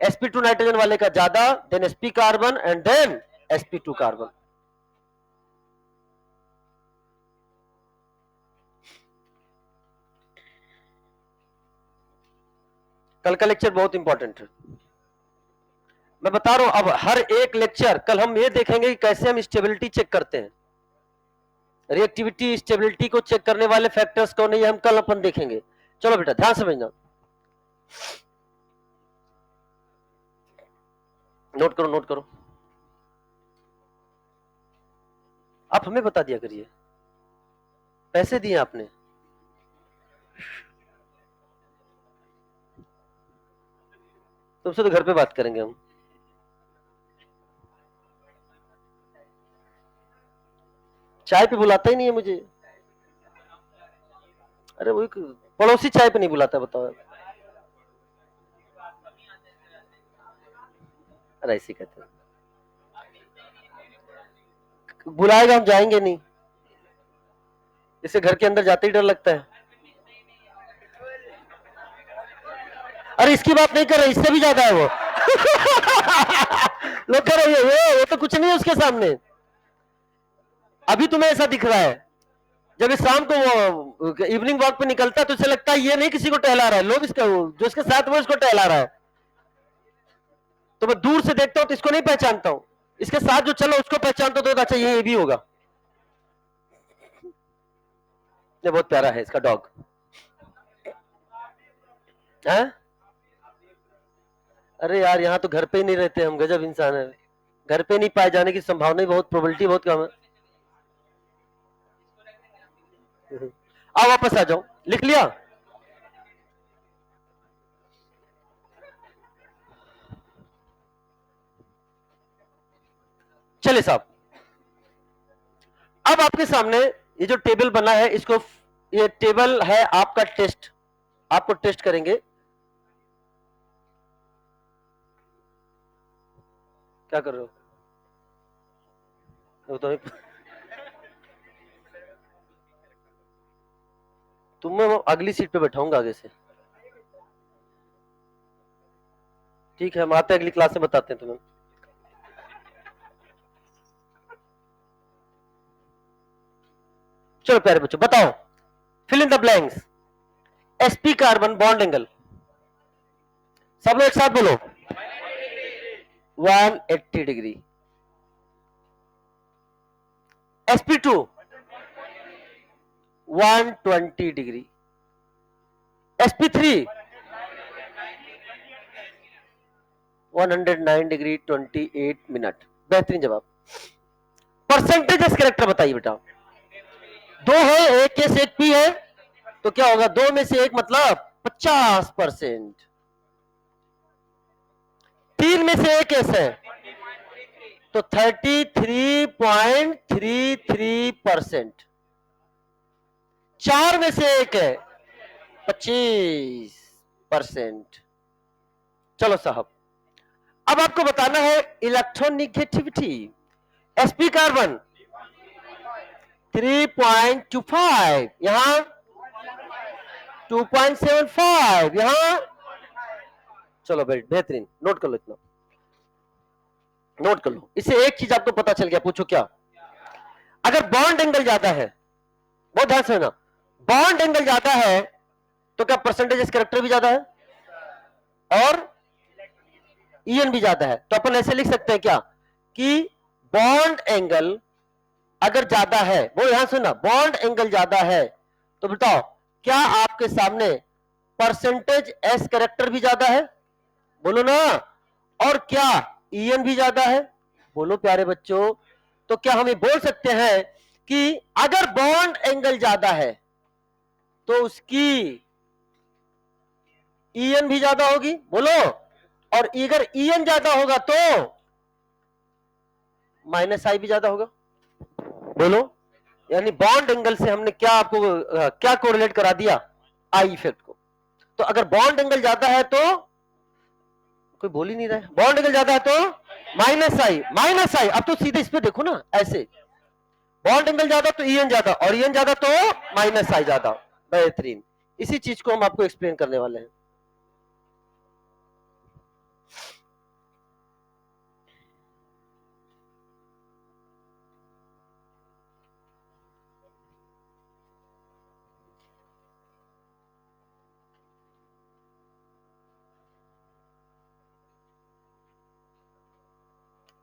sp2 नाइट्रोजन वाले का ज्यादा, then sp carbon and then sp2 carbon. कल का लेक्चर बहुत इंपॉर्टेंट है, मैं बता रहा हूं। अब हर एक लेक्चर कल हम ये देखेंगे कि कैसे हम स्टेबिलिटी चेक करते हैं, रिएक्टिविटी स्टेबिलिटी को चेक करने वाले फैक्टर्स कौन है, ये हम कल अपन देखेंगे। चलो बेटा ध्यान समझना, नोट करो नोट करो। आप हमें बता दिया करिए, पैसे दिए आपने, तुमसे तो घर पे बात करेंगे हम। चाय पे बुलाता ही नहीं है मुझे, अरे वही पड़ोसी चाय पे नहीं बुलाता, बताओ। अरे ऐसे कहते हैं, बुलाएगा हम जाएंगे नहीं, इसे घर के अंदर जाते ही डर लगता है। अरे इसकी बात नहीं कर रहे, इससे भी ज्यादा है वो। लोग कह रहे हैं वो तो कुछ नहीं है उसके सामने। अभी तुम्हें ऐसा दिख रहा है, जब इस शाम को वो इवनिंग वॉक पे निकलता है तो इसे लगता है ये नहीं किसी को टहला रहा है, लोग इसका जो इसके साथ वो इसको टहला रहा है। तो मैं दूर से देखता हूं तो इसको नहीं पहचानता हूं, इसके साथ जो चलो उसको पहचानता तो अच्छा ये भी होगा। ये बहुत प्यारा है इसका डॉग है। अरे यार यहाँ तो घर पे ही नहीं रहते हम, गजब इंसान है, घर पे नहीं पाए जाने की संभावना ही बहुत, प्रोबेबिलिटी बहुत कम है। आओ वापस आ जाओ, लिख लिया। चले साहब, अब आपके सामने ये जो टेबल बना है, इसको, ये टेबल है आपका टेस्ट, आपको टेस्ट करेंगे। क्या कर रहे हो, वो तो तुम्हें मैं अगली सीट पे बैठाऊंगा आगे से। ठीक है, हम आते हैं अगली क्लास में बताते हैं तुम्हें। चलो प्यारे बच्चों बताओ, fill in the blanks. sp carbon bond angle, सब लोग एक साथ बोलो, 180 degree. sp2 120 degree. sp3 109 degree 28 minute. बेहतरीन जवाब। परसेंटेज कैरेक्टर बताइए बेटा। दो है, एक एस एक पी है, तो क्या होगा, दो में से एक मतलब 50%। तीन में से एक एस है तो 33.33%। चार में से एक है 25%। चलो साहब, अब आपको बताना है इलेक्ट्रोनिगेटिविटी। sp कार्बन 3.25, यहां 2.75, यहां। चलो बेहतरीन, नोट कर लो, इतना नोट कर लो। इससे एक चीज आपको पता चल गया, पूछो क्या। अगर बॉन्ड एंगल ज्यादा है, बहुत ध्यान से ना, बॉन्ड एंगल ज्यादा है तो क्या परसेंटेज कैरेक्टर भी ज्यादा है और ईएन भी ज्यादा है। तो अपन ऐसे लिख सकते हैं क्या कि बॉन्ड एंगल अगर ज्यादा है, वो यहां सुना, बॉन्ड एंगल ज्यादा है तो बताओ क्या आपके सामने परसेंटेज एस कैरेक्टर भी ज्यादा है, बोलो ना, और क्या ईएन भी ज्यादा है, बोलो प्यारे बच्चों। तो क्या हम ये बोल सकते हैं कि अगर बॉन्ड एंगल ज्यादा है तो उसकी ईएन भी ज्यादा होगी, बोलो, और अगर ईएन ज्यादा होगा तो माइनस आई भी ज्यादा होगा, बोलो। यानी बॉन्ड एंगल से हमने क्या आपको क्या कोरिलेट करा दिया, आई इफेक्ट को। तो अगर बॉन्ड एंगल ज्यादा है तो, कोई बोल ही नहीं रहा है, बॉन्ड एंगल ज्यादा है तो माइनस आई, माइनस आई। अब तो सीधे इस पे देखो ना, ऐसे बॉन्ड एंगल ज्यादा तो ईएन ज्यादा, और ईएन ज्यादा तो माइनस आई ज्यादा। बेहतरीन, इसी चीज को हम आपको एक्सप्लेन करने वाले हैं।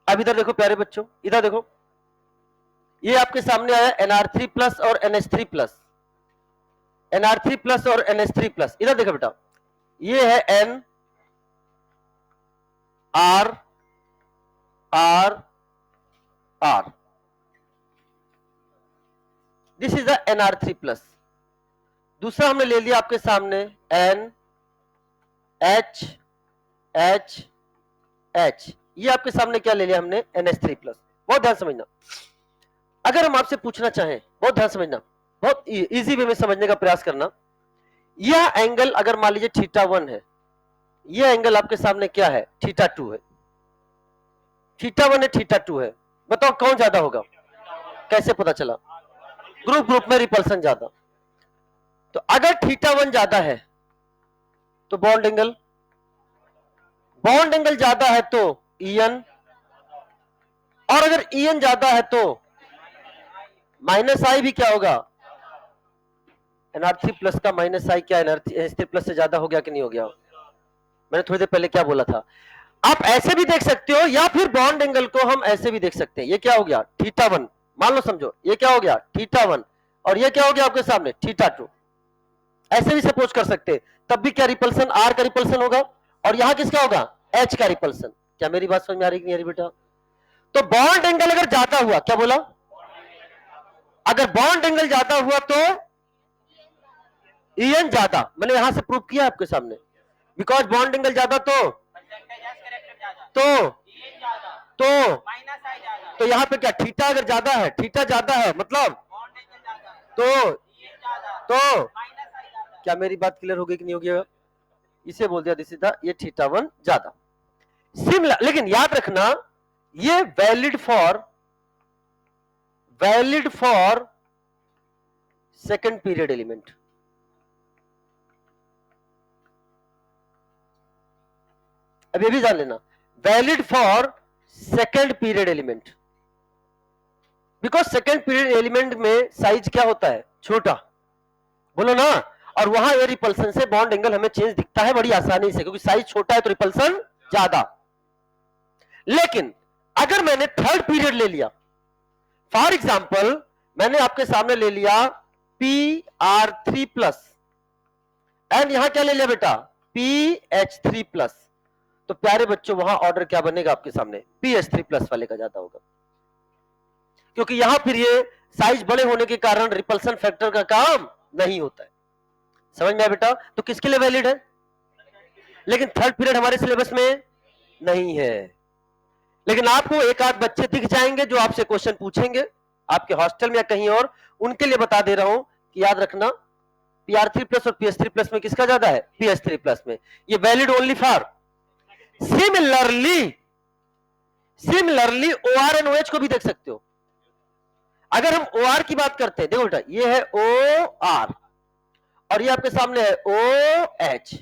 अब इधर देखो प्यारे बच्चों, इधर देखो, ये आपके सामने आया NR3 प्लस और NH3 प्लस, NR3 प्लस और NH3 प्लस। इधर देखो बेटा, ये है N R R R, this is the NR3 plus. दूसरा हमने ले लिया आपके सामने N H H H, ये आपके सामने क्या ले लिया हमने, NH3 प्लस। बहुत ध्यान समझना, अगर हम आपसे पूछना चाहें, बहुत ध्यान समझना, बहुत इजी वे में समझने का प्रयास करना। यह एंगल अगर मान लीजिए θ1 है, यह एंगल आपके सामने क्या है, θ2 है, θ1 है θ2 है, बताओ कौन ज्यादा होगा, कैसे पता चला, ग्रुप में रिपल्सन ज्यादा। तो अगर θ1 ज्यादा है तो बॉन्ड एंगल ज्यादा है तो ईएन, और अगर ईएन ज्यादा है तो माइनस आई भी क्या होगा, NR3 प्लस का माइनस आई क्या NH3 प्लस से ज्यादा हो गया कि नहीं हो गया। मैंने थोड़ी देर पहले क्या बोला था, आप ऐसे भी देख सकते हो या फिर बॉन्ड एंगल को हम ऐसे भी देख सकते हैं। ये क्या हो गया, θ1, मान लो समझो, ये क्या हो गया θ1, और ये क्या हो गया आपके सामने θ2, ऐसे भी सपोज कर सकते। तब भी क्या रिपल्सन, आर का रिपल्सन होगा, और यहां किसका होगा, एच का रिपल्सन। क्या मेरी बात समझ में आ रही कि नहीं आ रही बेटा। तो बॉन्ड एंगल अगर ज्यादा हुआ, क्या बोला, अगर बॉन्ड एंगल ज्यादा हुआ तो ईएन ज्यादा, मैंने यहां से प्रूव किया आपके सामने, बिकॉज बॉन्ड एंगल ज्यादा तो तो यहां पे क्या, थीटा अगर ज्यादा है, थीटा ज्यादा है मतलब तो क्या मेरी बात क्लियर हो गई कि नहीं होगी, इसे बोल दिया दिस इज द, ये θ1 ज्यादा। सिमिलर, लेकिन याद रखना ये valid for valid for second period element. अब ये भी जान लेना, valid for second period element, because second period element में साइज क्या होता है, छोटा, बोलो ना। और वहां ये रिपल्सन से बॉन्ड एंगल हमें चेंज दिखता है बड़ी आसानी से, क्योंकि साइज छोटा है तो रिपल्सन ज्यादा। लेकिन अगर मैंने थर्ड पीरियड ले लिया, फॉर एग्जाम्पल मैंने आपके सामने ले लिया PR3 प्लस एंड यहां क्या ले लिया बेटा, PH3 प्लस, तो प्यारे बच्चों वहां ऑर्डर क्या बनेगा आपके सामने, PH3 प्लस वाले का ज्यादा होगा, क्योंकि यहां फिर ये साइज बड़े होने के कारण रिपल्सन फैक्टर का काम नहीं होता है। समझ में आया बेटा? तो किसके लिए वैलिड है? लेकिन थर्ड पीरियड हमारे सिलेबस में नहीं है। लेकिन आपको एक आध बच्चे दिख जाएंगे जो आपसे क्वेश्चन पूछेंगे आपके हॉस्टल में या कहीं और, उनके लिए बता दे रहा हूं कि याद रखना PR3 प्लस और PS3 प्लस में किसका ज्यादा है, PS3 प्लस में। ये valid only for similarly OR and OH को भी देख सकते हो। अगर हम OR की बात करते हैं, देखो बेटा ये है OR और ये आपके सामने है OH,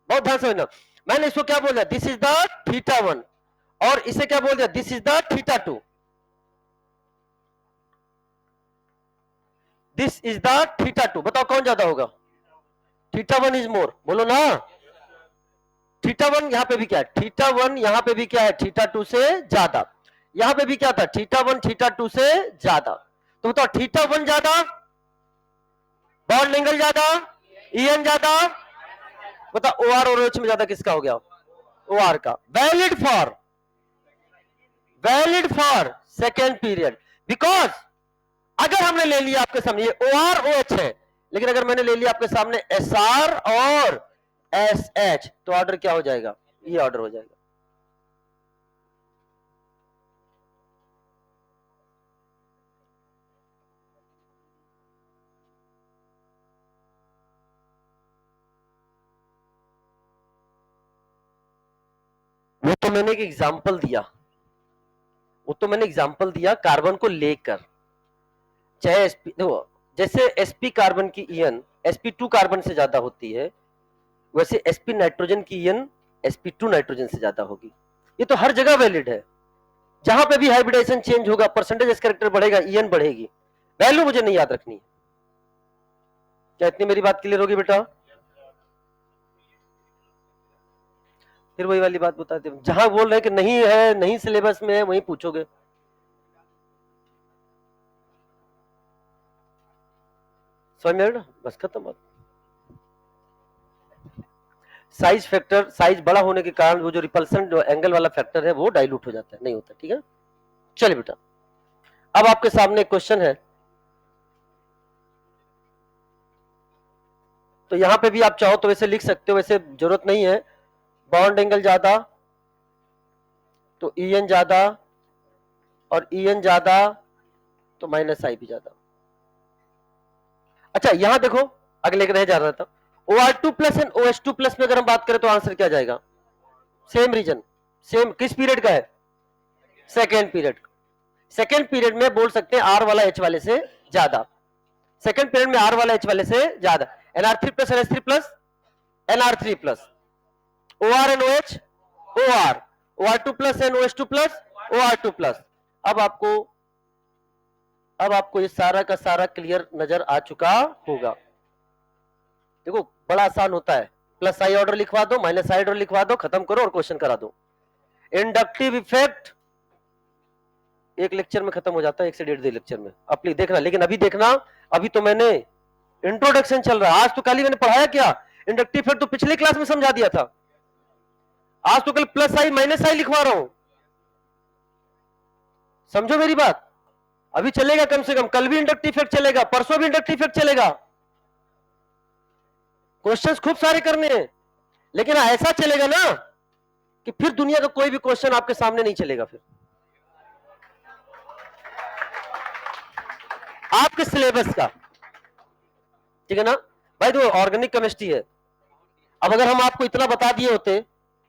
बहुत ध्यान से समझना। मैंने इसको क्या बोल दिया, दिस इज द θ1, और इसे क्या बोल दिया, this is the θ2, this is the θ2। बताओ कौन ज्यादा होगा, θ1 इज मोर, बोलो ना। θ1 यहां पे भी क्या है, θ1 यहां पे भी क्या है, θ2 से ज्यादा। यहां पे भी क्या था, θ1 θ2 से ज्यादा। तो बताओ θ1 ज्यादा, बॉन्ड एंगल ज्यादा, EN ज्यादा, बताओ OR और OH में ज्यादा किसका हो गया, OR का। Valid for second period, because अगर हमने ले लिया आपके सामने ये OR OH है, लेकिन अगर मैंने ले लिया आपके सामने SR और SH, तो ऑर्डर क्या हो जाएगा, ये ऑर्डर हो जाएगा। वो तो मैंने एक एग्जांपल दिया, कार्बन को लेकर, चाहे देखो जैसे sp कार्बन की EN sp2 कार्बन से ज्यादा होती है, वैसे sp नाइट्रोजन की EN sp2 नाइट्रोजन से ज्यादा होगी। ये तो हर जगह वैलिड है, जहां पे भी हाइब्रिडाइजेशन चेंज होगा, परसेंटेज एस कैरेक्टर बढ़ेगा, EN बढ़ेगी। वैल्यू मुझे नहीं याद रखनी है। क्या इतनी मेरी बात क्लियर होगी बेटा? फिर वही वाली बात बताते हैं, जहां बोल रहे हैं कि नहीं है, नहीं सिलेबस में है, वहीं पूछोगे। समझ में आया? बस खत्म बात। साइज फैक्टर, साइज बड़ा होने के कारण वो जो रिपल्सन जो एंगल वाला फैक्टर है वो डाइल्यूट हो जाता है, नहीं होता। ठीक है, चलिए बेटा अब आपके सामने क्वेश्चन है, तो यहां पे भी आप चाहो तो वैसे लिख सकते हो, वैसे जरूरत नहीं है। बॉन्ड एंगल ज्यादा तो EN ज्यादा, और EN ज्यादा तो -I भी ज्यादा। अच्छा यहां देखो, अगले रह जा रहा था, OR2 plus and OH2 plus में अगर हम बात करें तो आंसर क्या जाएगा, सेम रीजन, सेम किस पीरियड का है, सेकेंड पीरियड। सेकेंड पीरियड में बोल सकते हैं R वाला H वाले से ज्यादा, सेकेंड पीरियड में R वाला H वाले से ज्यादा। NR3 plus NH3 plus NR3 plus OR and OH OR, OR2 plus and OH2 plus OR2 plus. अब आपको ये सारा का सारा क्लियर नजर आ चुका होगा। देखो बड़ा आसान होता है, प्लस I ऑर्डर लिखवा दो, माइनस I ऑर्डर लिखवा दो, खत्म करो और क्वेश्चन करा दो। इंडक्टिव इफेक्ट एक लेक्चर में खत्म हो जाता है, 1 से 1.5 लेक्चर में। अब प्लीज देखना, लेकिन अभी देखना, अभी तो मैंने इंट्रोडक्शन चल रहा है। आज तो कल ही मैंने पढ़ाया क्या, इंडक्टिव इफेक्ट तो पिछले क्लास में समझा दिया था। आज तो कल प्लस I माइनस I लिखवा रहा हूं, समझो मेरी बात। अभी चलेगा कम से कम, कल भी इंडक्टिव इफेक्ट चलेगा, परसों भी इंडक्टिव इफेक्ट चलेगा। क्वेश्चंस खूब सारे करने हैं, लेकिन ऐसा चलेगा ना कि फिर दुनिया का कोई भी क्वेश्चन आपके सामने नहीं चलेगा फिर आपके सिलेबस का। ठीक है ना भाई, तो ऑर्गेनिक केमिस्ट्री है। अब अगर हम आपको इतना बता दिए होते,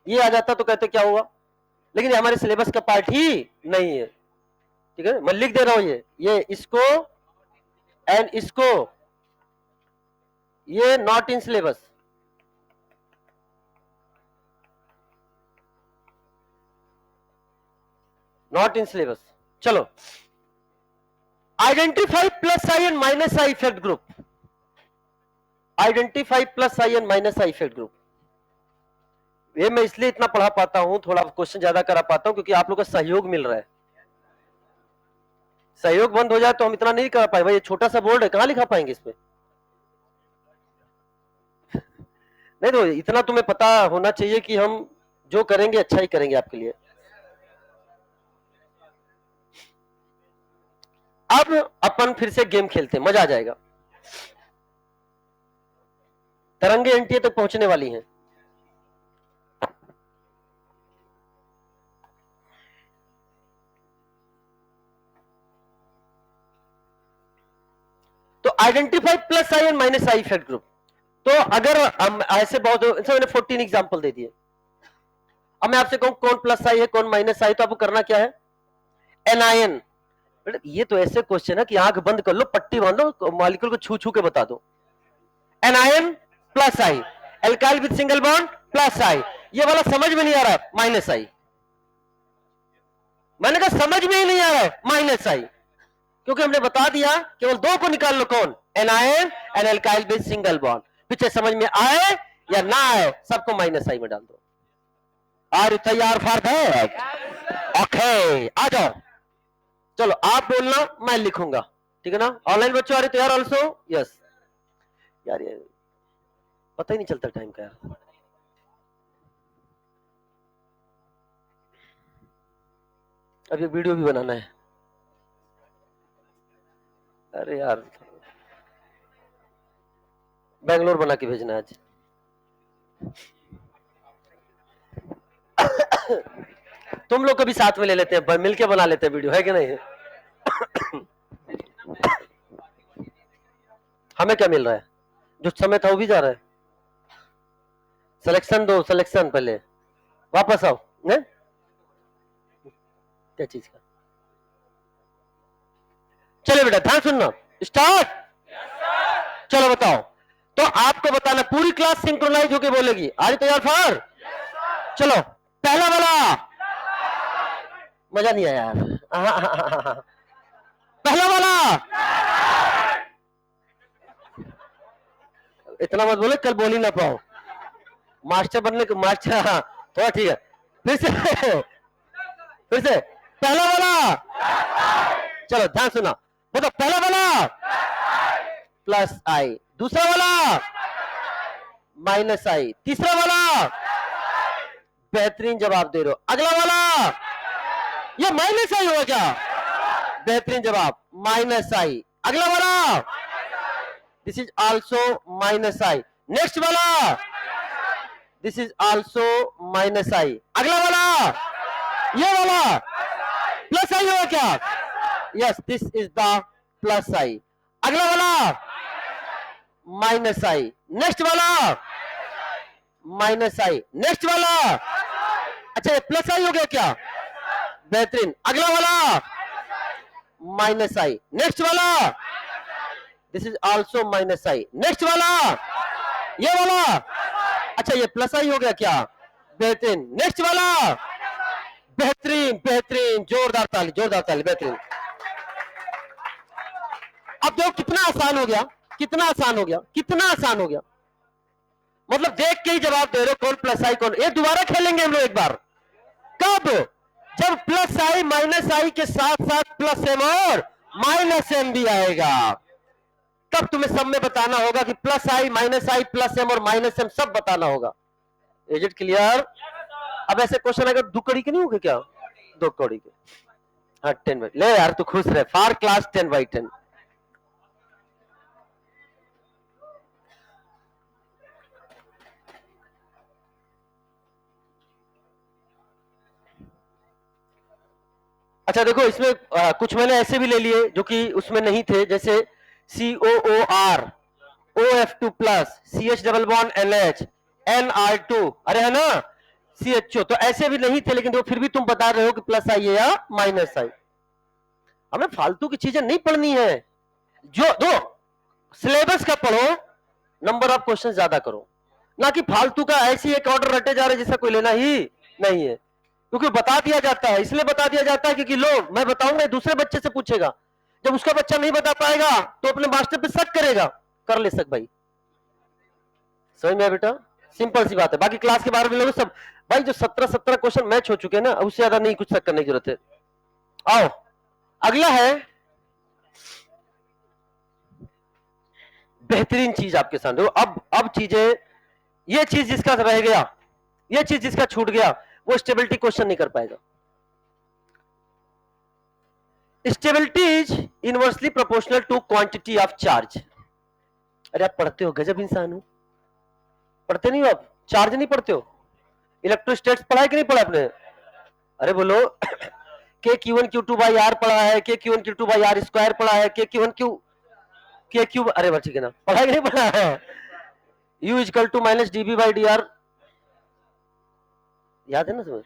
ये आ जाता तो कहते क्या हुआ, लेकिन हमारे सिलेबस का पार्ट ही नहीं है। ठीक है, मैं लिख दे रहा हूं ये इसको एंड इसको, ये not in syllabus, not in syllabus. चलो, identify plus I and minus I effect group, identify plus I and minus I effect group. ये मैं इसलिए इतना पढ़ा पाता हूं, थोड़ा क्वेश्चन ज्यादा करा पाता हूं, क्योंकि आप लोग का सहयोग मिल रहा है। सहयोग बंद हो जाए तो हम इतना नहीं कर पाए। भाई ये छोटा सा बोर्ड है, कहां लिखा पाएंगे इस पे? नहीं तो इतना तुम्हें पता होना चाहिए कि हम जो करेंगे अच्छा ही करेंगे आपके लिए। अब अपन फिर से गेम खेलते हैं, मजा आ जाएगा। तरंगे एनटीए तक पहुंचने वाली हैं। तो identify plus I and minus I effect group. तो अगर हम ऐसे बहुत, मैंने 14 एग्जांपल दे दिए। अब मैं आपसे कहूं कौन प्लस आई है कौन माइनस आई, तो आपको करना क्या है? एनआईएन। ये तो ऐसे क्वेश्चन है कि आंख बंद कर लो, पट्टी बांध लो, मॉलिक्यूल को छू छू के बता दो। एनआईएन plus I, alkyl with single bond plus I. ये वाला समझ में नहीं आ रहा है, माइनस आई। मैंने कहा समझ में ही नहीं आ रहा है, माइनस आई, क्योंकि हमने बता दिया केवल दो को निकाल लो, कौन? NIN and alkyl with single bond. पीछे समझ में आए या ना आए, सबको माइनस आई में डाल दो। आर यू तैयार फॉर दैट? ओके, आ जाओ। चलो आप बोलना, मैं लिखूंगा, ठीक है ना? ऑनलाइन बच्चों आ रहे तैयार ऑल्सो? यस। यार ये पता ही नहीं चलता टाइम का यार। अब ये वीडियो भी बनाना है। अरे यार बेंगलोर बना के भेजना है आज। तुम लोग को भी साथ में ले लेते हैं, मिलके बना लेते हैं वीडियो, है कि नहीं? हमें क्या मिल रहा है? जो समय था वो भी जा रहा है। सिलेक्शन दो, सिलेक्शन पहले, वापस आओ। ने? क्या चीज का? चलो बेटा ध्यान सुनना, स्टार्ट। चलो बताओ, तो आपको बताना, पूरी क्लास सिंक्रोनाइज होके बोलेगी। आज तैयार फॉर? चलो पहला वाला, मजा नहीं आया यार। पहला वाला, इतना मत बोले कल बोल ही ना पाओ। मास्टर बनने को मास्टर, हाँ थोड़ा ठीक है। फिर से पहला वाला। चलो ध्यान सुना, बताओ पहला वाला प्लस आई, दूसरा वाला माइनस आई, तीसरा वाला, बेहतरीन जवाब दे रहे हो। अगला वाला, ये माइनस आई होगा क्या? बेहतरीन जवाब, माइनस आई। अगला वाला, this is also minus I. Next वाला, this is also minus I. अगला वाला, ये वाला प्लस आई होगा क्या? Yes, this is the plus I. अगला वाला माइनस आई। नेक्स्ट वाला माइनस आई। नेक्स्ट वाला, अच्छा ये प्लस आई हो गया क्या? बेहतरीन। अगला वाला माइनस आई। नेक्स्ट वाला, this is also minus I. Next वाला, ये वाला, अच्छा ये प्लस आई हो गया क्या? बेहतरीन। नेक्स्ट वाला, बेहतरीन बेहतरीन, जोरदार ताली, जोरदार ताली, बेहतरीन। अब देखो कितना आसान हो गया, कितना आसान हो गया, कितना आसान हो गया। मतलब देख के ही जवाब दे रहे हो कौन प्लस आई कौन। ये दोबारा खेलेंगे हम लोग एक बार। कब? जब प्लस आई माइनस आई के साथ साथ प्लस एम और माइनस एम भी आएगा, तब तुम्हें सब में बताना होगा कि प्लस आई माइनस आई प्लस एम और माइनस एम सब बताना होगा। Is it clear? अब ऐसे क्वेश्चन अगर 2 कड़ी के नहीं होंगे क्या? 2 कड़ी के। हाँ 10 ले यार, तू खुश रहे। For class 10/10। अच्छा देखो इसमें कुछ मैंने ऐसे भी ले लिए जो कि उसमें नहीं थे, जैसे COOR, OF2 plus, CH double bond NH, NR2, अरे है ना, CHO। तो ऐसे भी नहीं थे, लेकिन वो फिर भी तुम बता रहे हो कि प्लस आई है या माइनस आई। हमें फालतू की चीजें नहीं पढ़नी है। जो दो सिलेबस का पढ़ो, नंबर ऑफ क्वेश्चन ज्यादा करो, ना कि फालतू का ऐसी एक ऑर्डर रटे जा रहे जिसका कोई लेना ही नहीं है। क्योंकि बता दिया जाता है, इसलिए बता दिया जाता है क्योंकि लो मैं बताऊंगा, दूसरे बच्चे से पूछेगा, जब उसका बच्चा नहीं बता पाएगा तो अपने मास्टर पे शक करेगा। कर ले सक भाई, समझ में आया बेटा? सिंपल सी बात है। बाकी क्लास के बारे में लोग सब भाई जो 17 क्वेश्चन मैच हो चुके हैं ना, उससे ज्यादा नहीं कुछ शक करने की जरूरत है। आओ अगला है बेहतरीन चीज आपके सामने। अब चीजें, ये चीज जिसका रह गया, ये चीज जिसका छूट गया, वो स्टेबिलिटी क्वेश्चन नहीं कर पाएगा। Stability is inversely proportional to quantity of charge. अरे आप पढ़ते हो, गजब इंसान हो, पढ़ते नहीं हो आप? चार्ज नहीं पढ़ते हो? इलेक्ट्रोस्टैटिक्स पढ़ा है कि नहीं पढ़ा आपने? अरे बोलो K Q one Q two by R पढ़ा है, K Q one Q two by R square पढ़ा है, K Q one Q K Q, अरे बस ठीक है ना, पढ़ा है कि नहीं पढ़ा है? U equal to minus DB by D R, याद है ना समझ?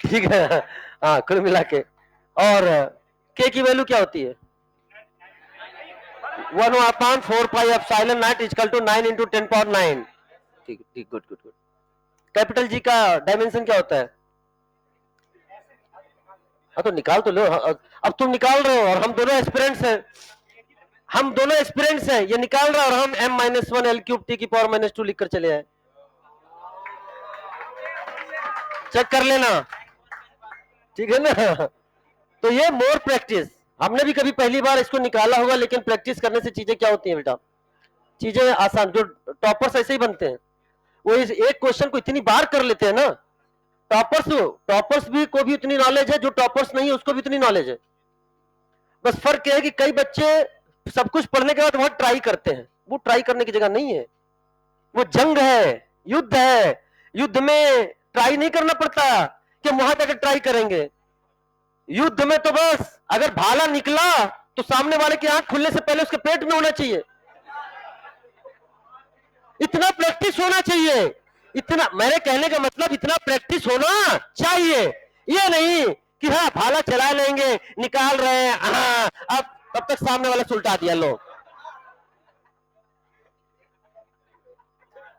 ठीक है, हाँ कुल मिला के। और के की वैल्यू क्या होती है? 1/4 पाई इजकल टू 9 इंटू 10⁹। ठीक ठीक, good good good. Capital G का डायमेंशन क्या होता है? हाँ तो निकाल तो लो। अब तुम निकाल रहे हो और हम दोनों एस्पिरेंट्स हैं, हम दोनों एस्पिरेंट्स हैं, ये निकाल रहा है और हम m-1 L³ T⁻² लिखकर चले आए। चेक कर लेना, ठीक है ना? तो ये मोर प्रैक्टिस, हमने भी कभी पहली बार इसको निकाला होगा, लेकिन प्रैक्टिस करने से चीजें क्या होती हैं बेटा, चीजें आसान। जो टॉपर्स ऐसे ही बनते हैं, वो इस एक क्वेश्चन को इतनी बार कर लेते हैं ना, टॉपर्स भी को भी उतनी नॉलेज है, जो टॉपर्स नहीं है उसको भी उतनी नॉलेज है। बस फर्क क्या है कि कई बच्चे सब कुछ पढ़ने के बाद वहां ट्राई करते हैं, वो ट्राई करने की जगह नहीं है, वो जंग है, युद्ध है। युद्ध में ट्राई नहीं करना पड़ता कि वहां जाकर ट्राई करेंगे। युद्ध में तो बस अगर भाला निकला तो सामने वाले की आंख खुलने से पहले उसके पेट में होना चाहिए। इतना प्रैक्टिस होना चाहिए, इतना, मेरे कहने का मतलब इतना प्रैक्टिस होना चाहिए। ये नहीं कि हाँ भाला चला लेंगे, निकाल रहे हैं, हाँ अब तब तक सामने वाला सुलटा दिया लो।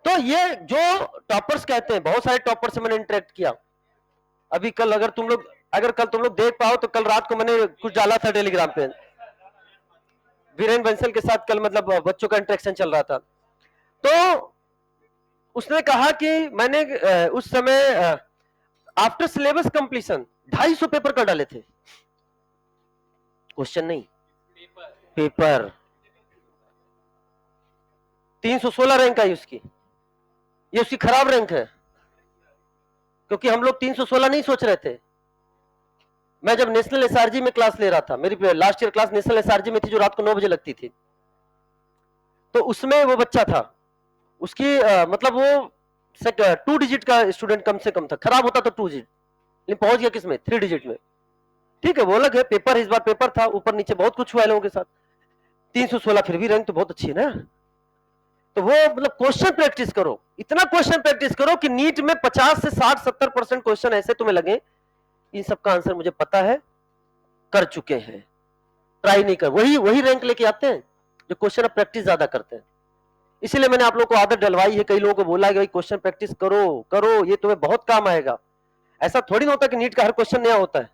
तो ये जो टॉपर्स कहते हैं, बहुत सारे टॉपर्स से मैंने इंटरेक्ट किया। अभी कल अगर कल तुम लोग देख पाओ तो कल रात को मैंने कुछ डाला था टेलीग्राम पे, वीरेन बंसल के साथ कल मतलब बच्चों का इंटरेक्शन चल रहा था। तो उसने कहा कि मैंने उस समय आफ्टर सिलेबस कंप्लीशन 250 पेपर कर डाले थे। क्वेश्चन नहीं, पेपर 316 रैंक आई उसकी। ये उसकी खराब रैंक है, क्योंकि हम लोग 316 नहीं सोच रहे थे। मैं जब नेशनल एसआरजी में क्लास ले रहा था, मेरी last year class national SRG में थी, जो रात को 9 बजे लगती थी, तो उसमें वो बच्चा था, उसकी मतलब वो 2 डिजिट का स्टूडेंट कम से कम था, खराब होता तो 2 डिजिट, लेकिन पहुंच गया किसमें, 3 डिजिट में। ठीक है, वो अलग है, पेपर इस बार पेपर था, ऊपर नीचे बहुत कुछ हुआ है लोगों के साथ। 316 फिर भी रैंक तो बहुत अच्छी है ना। तो वो मतलब क्वेश्चन प्रैक्टिस करो, इतना क्वेश्चन प्रैक्टिस करो कि नीट में 50 से 60-70% क्वेश्चन ऐसे तुम्हें लगे इन सबका आंसर मुझे पता है, कर चुके हैं, ट्राई नहीं कर, वही रैंक लेके आते हैं जो क्वेश्चन ऑफ प्रैक्टिस ज्यादा करते हैं। इसीलिए मैंने आप लोगों को आदत डलवाई है, कई लोगों को बोला है कि भाई क्वेश्चन प्रैक्टिस करो करो, ये तुम्हें बहुत काम आएगा। ऐसा थोड़ी ना होता कि नीट का हर क्वेश्चन नया होता है,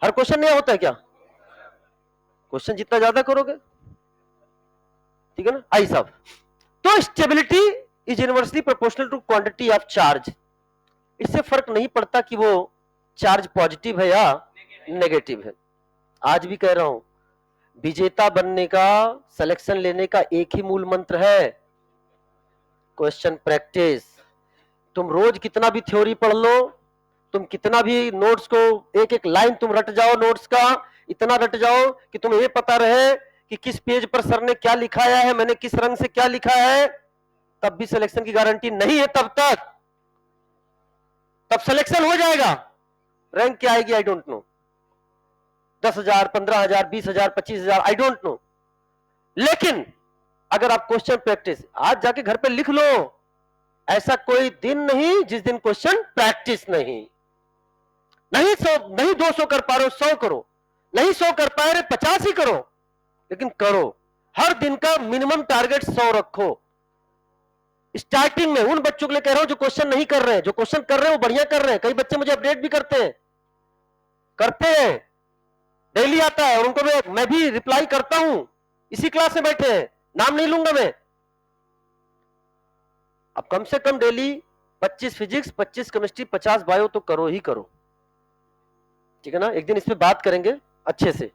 हर क्वेश्चन नया होता है क्या? क्वेश्चन जितना ज्यादा करोगे, ठीक है ना? आई साहब, तो stability is inversely proportional to quantity of charge. इससे फर्क नहीं पड़ता कि वो चार्ज पॉजिटिव है या नेगेटिव है। आज भी कह रहा हूं, विजेता बनने का, सिलेक्शन लेने का एक ही मूल मंत्र है, क्वेश्चन प्रैक्टिस। तुम रोज कितना भी थ्योरी पढ़ लो, तुम कितना भी नोट्स को एक एक लाइन तुम रट जाओ, नोट्स का इतना रट जाओ कि तुम्हें ये पता रहे कि किस पेज पर सर ने क्या लिखाया है, मैंने किस रंग से क्या लिखा है, तब भी सिलेक्शन की गारंटी नहीं है। तब सिलेक्शन हो जाएगा, रैंक क्या आएगी I don't know, 10,000, 15,000, 20,000, 25,000, I don't know. लेकिन अगर आप क्वेश्चन प्रैक्टिस आज जाके घर पे लिख लो, ऐसा कोई दिन नहीं जिस दिन क्वेश्चन प्रैक्टिस नहीं। नहीं 200 कर पा रहे हो 100 करो, नहीं 100 कर पा रहे 50 ही करो, लेकिन करो। हर दिन का मिनिमम टारगेट 100 रखो। स्टार्टिंग में उन बच्चों के लिए कह रहा हूं जो क्वेश्चन नहीं कर रहे हैं, जो क्वेश्चन कर रहे हैं वो बढ़िया कर रहे हैं। कई बच्चे मुझे अपडेट भी करते हैं, डेली आता है और उनको मैं भी रिप्लाई करता हूं। इसी क्लास में बैठे हैं, नाम नहीं लूंगा मैं। अब कम से कम डेली 25 फिजिक्स, 25 केमिस्ट्री, 50 बायो तो करो ही करो, ठीक है ना। एक दिन इस पे बात करेंगे अच्छे से।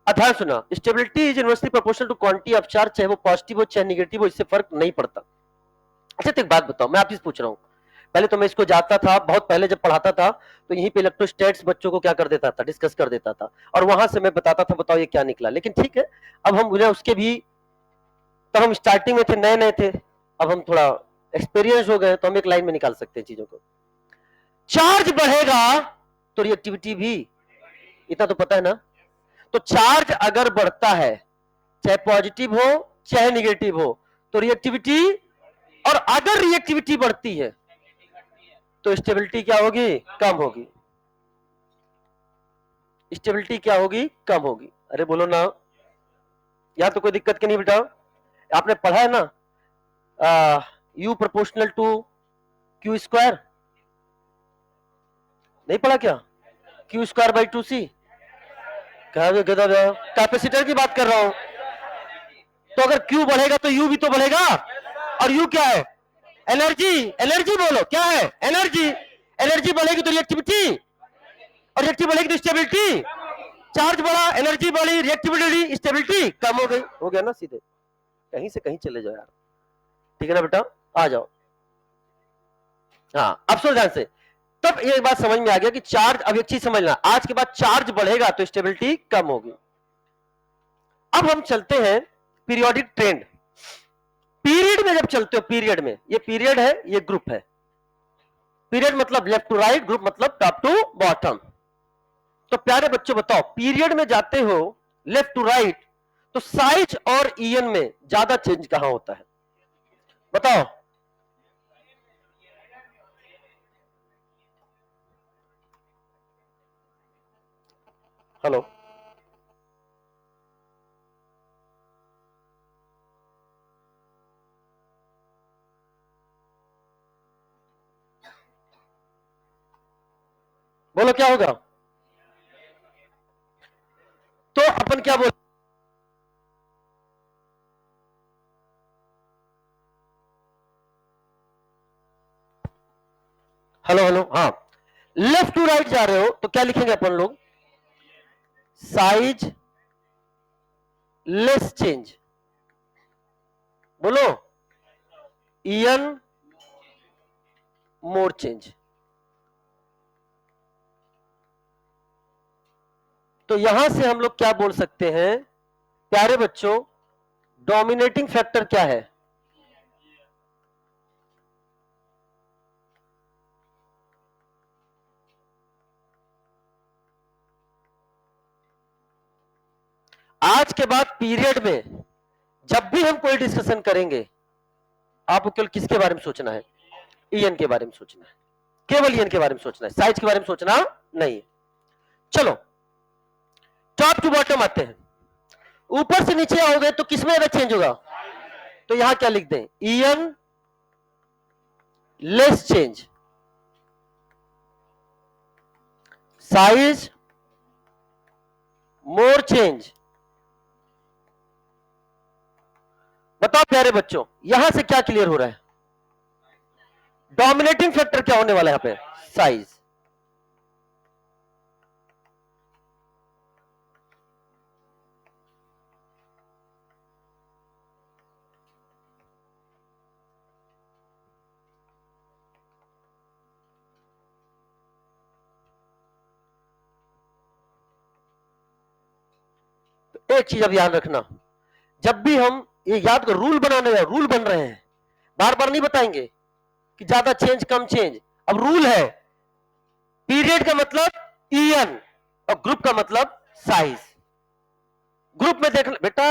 ध्यान सुना, stability is inversely proportional to quantity of charge, चाहे वो पॉजिटिव हो चाहे निगेटिव हो, इससे फर्क नहीं पड़ता। अच्छा तो एक बात बताओ, मैं आपसे पूछ रहा हूं, पहले तो मैं इसको जाता था, बहुत पहले जब पढ़ाता था तो यहीं पे इलेक्ट्रोस्टैट्स बच्चों को क्या कर देता था, डिस्कस कर देता था, और वहां से मैं बताता था बताओ ये क्या निकला। लेकिन ठीक है, अब हम बोले उसके भी, तब हम स्टार्टिंग में थे, नए नए थे, अब हम थोड़ा एक्सपीरियंस हो गए तो हम एक लाइन में निकाल सकते हैं चीजों को। चार्ज बढ़ेगा तो रिएक्टिविटी भी, इतना तो पता है ना। तो चार्ज अगर बढ़ता है, चाहे पॉजिटिव हो चाहे निगेटिव हो, तो रिएक्टिविटी, और अगर रिएक्टिविटी बढ़ती है तो स्टेबिलिटी क्या होगी, कम होगी। स्टेबिलिटी क्या होगी, कम होगी। अरे बोलो ना, यहां तो कोई दिक्कत की नहीं बेटा, आपने पढ़ा है ना, U proportional to Q square, नहीं पढ़ा क्या, Q square by 2C। Capacitor की बात कर रहा हूं, तो अगर Q बढ़ेगा तो U भी तो बढ़ेगा, और U क्या है, एनर्जी। एनर्जी बोलो क्या है, एनर्जी। एनर्जी बढ़ेगी तो रिएक्टिविटी, और रिएक्टिव बढ़ेगी तो स्टेबिलिटी। चार्ज बढ़ा, एनर्जी बढ़ी, रिएक्टिविटी, स्टेबिलिटी कम हो गई, हो गया ना सीधे। कहीं से कहीं चले जाओ यार, ठीक है ना बेटा, आ जाओ। हाँ अब सुन ध्यान से, तब एक बात समझ में आ गया कि चार्ज, अब एक चीज समझना, आज के बाद चार्ज बढ़ेगा तो स्टेबिलिटी कम होगी। अब हम चलते हैं पीरियोडिक ट्रेंड। पीरियड में जब चलते हो, पीरियड में, ये पीरियड है, ये ग्रुप है। पीरियड मतलब लेफ्ट टू राइट, ग्रुप मतलब टॉप टू बॉटम। तो प्यारे बच्चों बताओ, पीरियड में जाते हो लेफ्ट टू राइट, तो साइज और ईएन में ज्यादा चेंज कहां होता है, बताओ। हेलो, बोलो क्या होगा, तो अपन क्या बोल, हेलो हेलो, हाँ, लेफ्ट टू राइट जा रहे हो तो क्या लिखेंगे अपन लोग, साइज लेस चेंज, बोलो, ईएन मोर चेंज। तो यहां से हम लोग क्या बोल सकते हैं प्यारे बच्चों, डोमिनेटिंग फैक्टर क्या है, आज के बाद पीरियड में जब भी हम कोई डिस्कशन करेंगे, आपको केवल किसके बारे में सोचना है, ईएन के बारे में सोचना है, केवल ईएन के बारे में सोचना है, साइज के बारे में सोचना नहीं है। चलो टॉप टू बॉटम आते हैं, ऊपर से नीचे आओगे तो किसमें ज्यादा चेंज होगा, तो यहां क्या लिख दें, ईएन लेस चेंज, साइज मोर चेंज। बताओ प्यारे बच्चों, यहां से क्या क्लियर हो रहा है, डोमिनेटिंग फैक्टर क्या होने वाला है यहां पे, साइज। तो एक चीज अब याद रखना, जब भी हम ये याद करो, रूल बनाने हैं, रूल बन रहे हैं, बार बार नहीं बताएंगे कि ज्यादा चेंज कम चेंज, अब रूल है, पीरियड का मतलब ईएन और ग्रुप का मतलब साइज। ग्रुप में देख बेटा,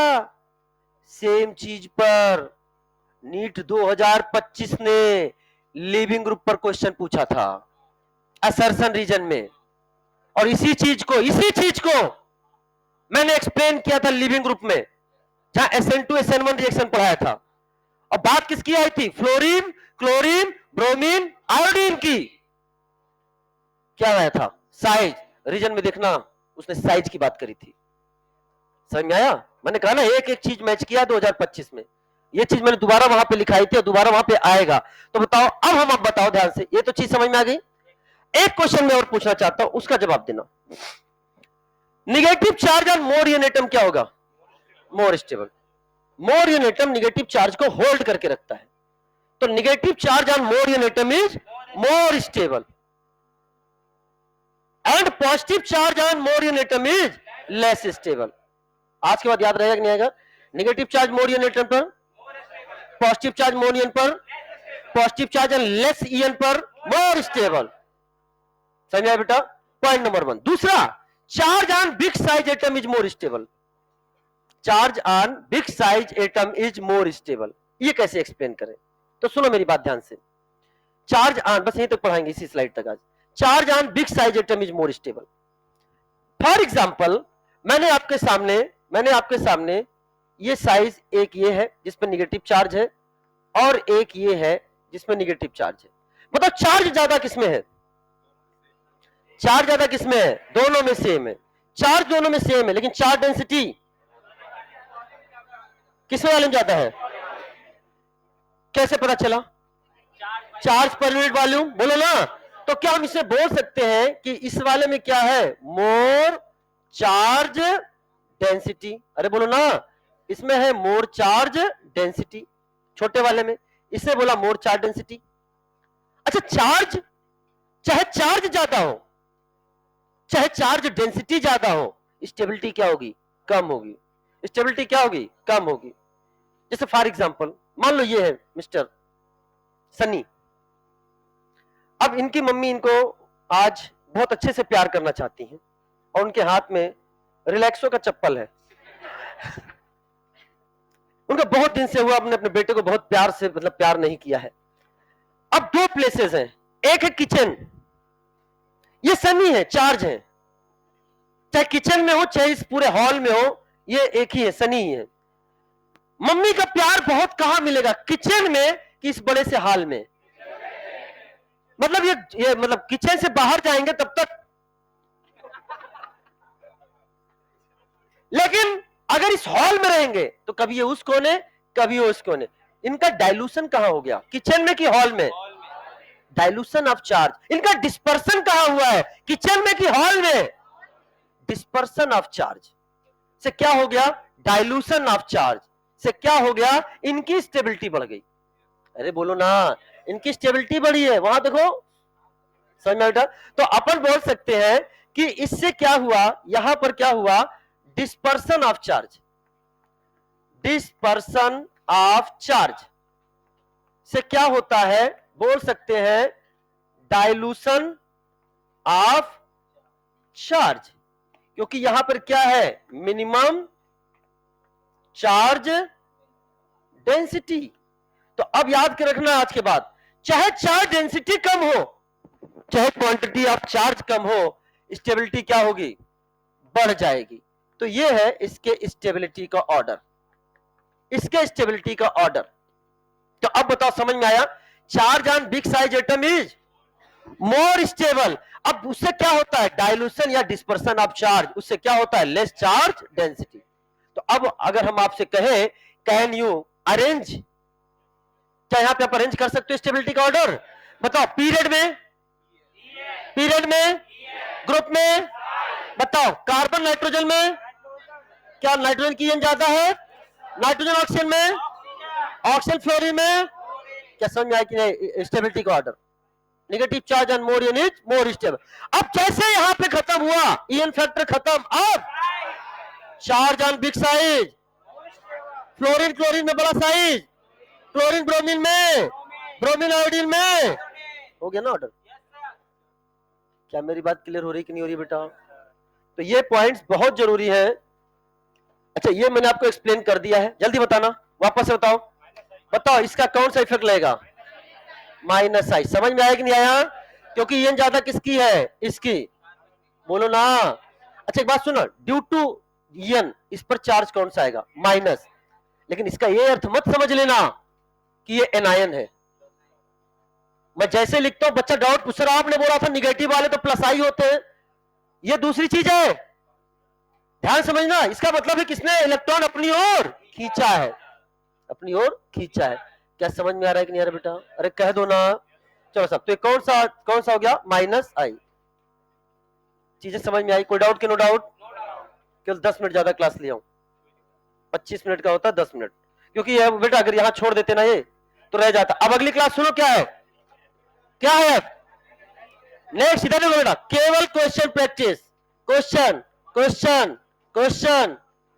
सेम चीज पर नीट 2025 ने लिविंग ग्रुप पर क्वेश्चन पूछा था, असर्शन रीजन में, और इसी चीज को मैंने एक्सप्लेन किया था लिविंग ग्रुप में, जहां SN2 SN1 रिएक्शन पढ़ाया था। और बात किसकी आई थी? फ्लोरीन, क्लोरीन, ब्रोमीन, आयोडीन की। क्या आया था? साइज। रीजन में देखना, उसने साइज की बात करी थी। समझ में आया? मैंने कहा ना एक एक चीज मैच किया 2025 में। ये चीज मैंने दोबारा वहां पे लिखाई थी और दोबारा वहां पे आएगा। तो बताओ, अब हम अब बताओ ध्यान से, ये तो चीज समझ में आ गई। एक क्वेश्चन मैं और पूछना चाहता हूं, उसका जवाब देना। निगेटिव चार्ज ऑन मोर यून एटम क्या होगा? मोर स्टेबल। मोर यून एटम निगेटिव चार्ज को होल्ड करके रखता है, तो निगेटिव चार्ज ऑन मोर यून atom is more stable and positive charge on more यून एटम इज लेस स्टेबल। आज के बाद याद रहेगा कि नहीं आएगा? निगेटिव चार्ज मोर यून एटम पर, पॉजिटिव चार्ज मोर यून पर, positive charge on less EN पर मोर स्टेबल। समझ आया बेटा? Point number 1। दूसरा, charge on big size atom is more stable. Charge on big size atom is more stable, ये कैसे एक्सप्लेन करें? तो सुनो मेरी बात ध्यान से। चार्ज ऑन, बस यहीं तक पढ़ाएंगे इसी स्लाइड तक आज। Charge on big size atom is more stable. For example, मैंने आपके सामने ये साइज, एक ये है जिसमें निगेटिव चार्ज है और एक ये है जिसमें निगेटिव चार्ज है। मतलब चार्ज ज्यादा किसमें है? चार्ज ज्यादा किसमें है? दोनों में सेम है। चार्ज दोनों में सेम है, लेकिन चार्ज डेंसिटी किसमें वाले में ज्यादा है? कैसे पता चला? चार्ज पर यूनिट वॉल्यूम, बोलो ना। तो क्या हम इसे बोल सकते हैं कि इस वाले में क्या है? मोर चार्ज डेंसिटी। अरे बोलो ना, इसमें है मोर चार्ज डेंसिटी, छोटे वाले में। इससे बोला मोर चार्ज डेंसिटी। अच्छा, चार्ज, चाहे चार्ज ज्यादा हो, चाहे चार्ज डेंसिटी ज्यादा हो, स्टेबिलिटी क्या होगी? कम होगी। स्टेबिलिटी क्या होगी? कम होगी। जैसे फॉर एग्जांपल, मान लो ये है मिस्टर सनी। अब इनकी मम्मी इनको आज बहुत अच्छे से प्यार करना चाहती हैं और उनके हाथ में रिलैक्सो का चप्पल है। उनका बहुत दिन से हुआ, अपने अपने बेटे को बहुत प्यार से, मतलब प्यार नहीं किया है। अब दो प्लेसेस हैं, एक है किचन, ये सनी है, चार्ज है। चाहे किचन में हो चाहे इस पूरे हॉल में हो, ये एक ही है, सनी ही है। मम्मी का प्यार बहुत कहां मिलेगा? किचन में कि इस बड़े से हॉल में? मतलब ये मतलब किचन से बाहर जाएंगे तब तक। लेकिन अगर इस हॉल में रहेंगे तो कभी ये उस कोने, कभी ये उस कोने। इनका डाइल्यूशन कहां हो गया? किचन में कि हॉल में? Dilution of charge. इनका डिस्पर्सन कहां हुआ है? किचन में कि हॉल में? डिस्पर्सन ऑफ चार्ज से क्या हो गया? डाइल्यूशन ऑफ चार्ज से क्या हो गया? इनकी स्टेबिलिटी बढ़ गई। अरे बोलो ना, इनकी स्टेबिलिटी बढ़ी है। वहां देखो, समझ में बेटा? तो अपन बोल सकते हैं कि इससे क्या हुआ, यहां पर क्या हुआ? Dispersion of charge. Dispersion of charge से क्या होता है? बोल सकते हैं डाइल्यूशन ऑफ चार्ज, क्योंकि यहां पर क्या है? Minimum charge density. तो अब याद कर रखना आज के बाद, चाहे चार्ज डेंसिटी कम हो, चाहे क्वांटिटी ऑफ चार्ज कम हो, स्टेबिलिटी क्या होगी? बढ़ जाएगी। तो ये है इसके स्टेबिलिटी का ऑर्डर, इसके स्टेबिलिटी का ऑर्डर। तो अब बताओ, समझ में आया? Charge on big size atom is more stable. अब उससे क्या होता है? डाइल्यूशन या डिस्पर्सन ऑफ चार्ज, उससे क्या होता है? Less charge density. तो अब अगर हम आपसे कहें, कैन यू अरेंज, क्या यहां पे आप अरेंज कर सकते हो स्टेबिलिटी का ऑर्डर? बताओ, पीरियड में, पीरियड में, ग्रुप में, बताओ कार्बन नाइट्रोजन में, क्या नाइट्रोजन की ज्यादा है? नाइट्रोजन ऑक्सीजन में, ऑक्सीजन फ्लोरीन में। क्या समझ में आया कि नहीं? स्टेबिलिटी का order, negative charge on more unit more stable. अब जैसे यहां पे खत्म हुआ, ईएन फैक्टर खत्म, अब charge on big size, fluorine chlorine में बड़ा साइज, क्लोरीन ब्रोमीन में, ब्रोमीन आयोडीन में, हो गया ना ऑर्डर? क्या मेरी बात क्लियर हो रही कि नहीं हो रही बेटा? तो ये पॉइंट्स बहुत जरूरी है। अच्छा, ये मैंने आपको एक्सप्लेन कर दिया है, जल्दी बताना, वापस से बताओ। बताओ इसका कौन सा इफेक्ट लगेगा? माइनस आई। समझ में आया कि नहीं आया? क्योंकि ये ज्यादा किसकी है? इसकी। बोलो ना। अच्छा एक बात सुनो, ड्यू टू एन इस पर चार्ज कौन सा आएगा? माइनस। लेकिन इसका ये अर्थ मत समझ लेना कि ये एनायन है। मैं जैसे लिखता हूं, बच्चा डाउट पूछ रहा, आपने बोला था निगेटिव वाले तो प्लस आई होते हैं, ये दूसरी चीज है, ध्यान समझना। इसका मतलब है किसने इलेक्ट्रॉन अपनी ओर खींचा है, अपनी ओर खींचा है। क्या समझ में आ रहा है कि नहीं आ रहा बेटा? अरे कह दो ना। चलो सब, तो ये कौन सा हो गया? माइनस आई। चीजें समझ में आई? कोई डाउट? कि नो डाउट? केवल 10 मिनट ज्यादा क्लास लिया हूं, 25 मिनट का होता है 10 मिनट, क्योंकि ये बेटा अगर यहां छोड़ देते ना ये तो रह जाता। अब अगली क्लास सुनो, क्या है? क्या है? नेक्स्ट इधर देखो बेटा, केवल question practice. Question question question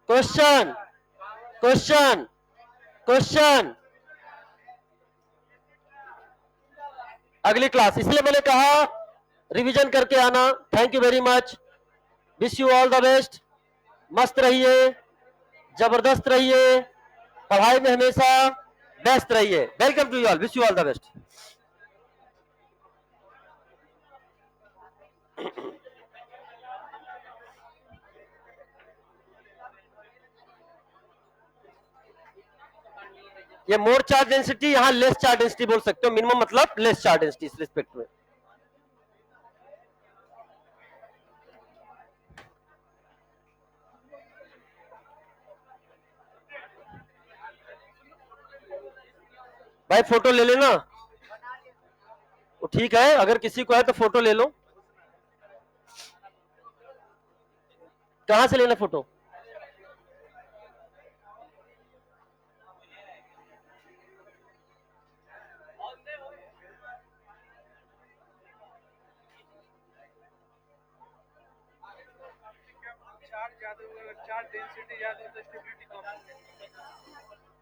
question question question. अगली क्लास, इसलिए मैंने कहा रिवीजन करके आना। Thank you very much, wish you all the best. मस्त रहिए, जबरदस्त रहिए, पढ़ाई में हमेशा बेस्ट रहिए। Welcome to you all, wish you all the best. ये मोर चार्ज डेंसिटी, यहां लेस चार्ज डेंसिटी बोल सकते हो। मिनिमम मतलब लेस चार्ज डेंसिटी इस रिस्पेक्ट में। भाई फोटो ले लेना, वो ठीक है, अगर किसी को है तो फोटो ले लो। कहां से लेना फोटो? चार्ज ज्यादा होगा, चार्ज डेंसिटी ज्यादा हो तो स्टेबिलिटी कम होगा।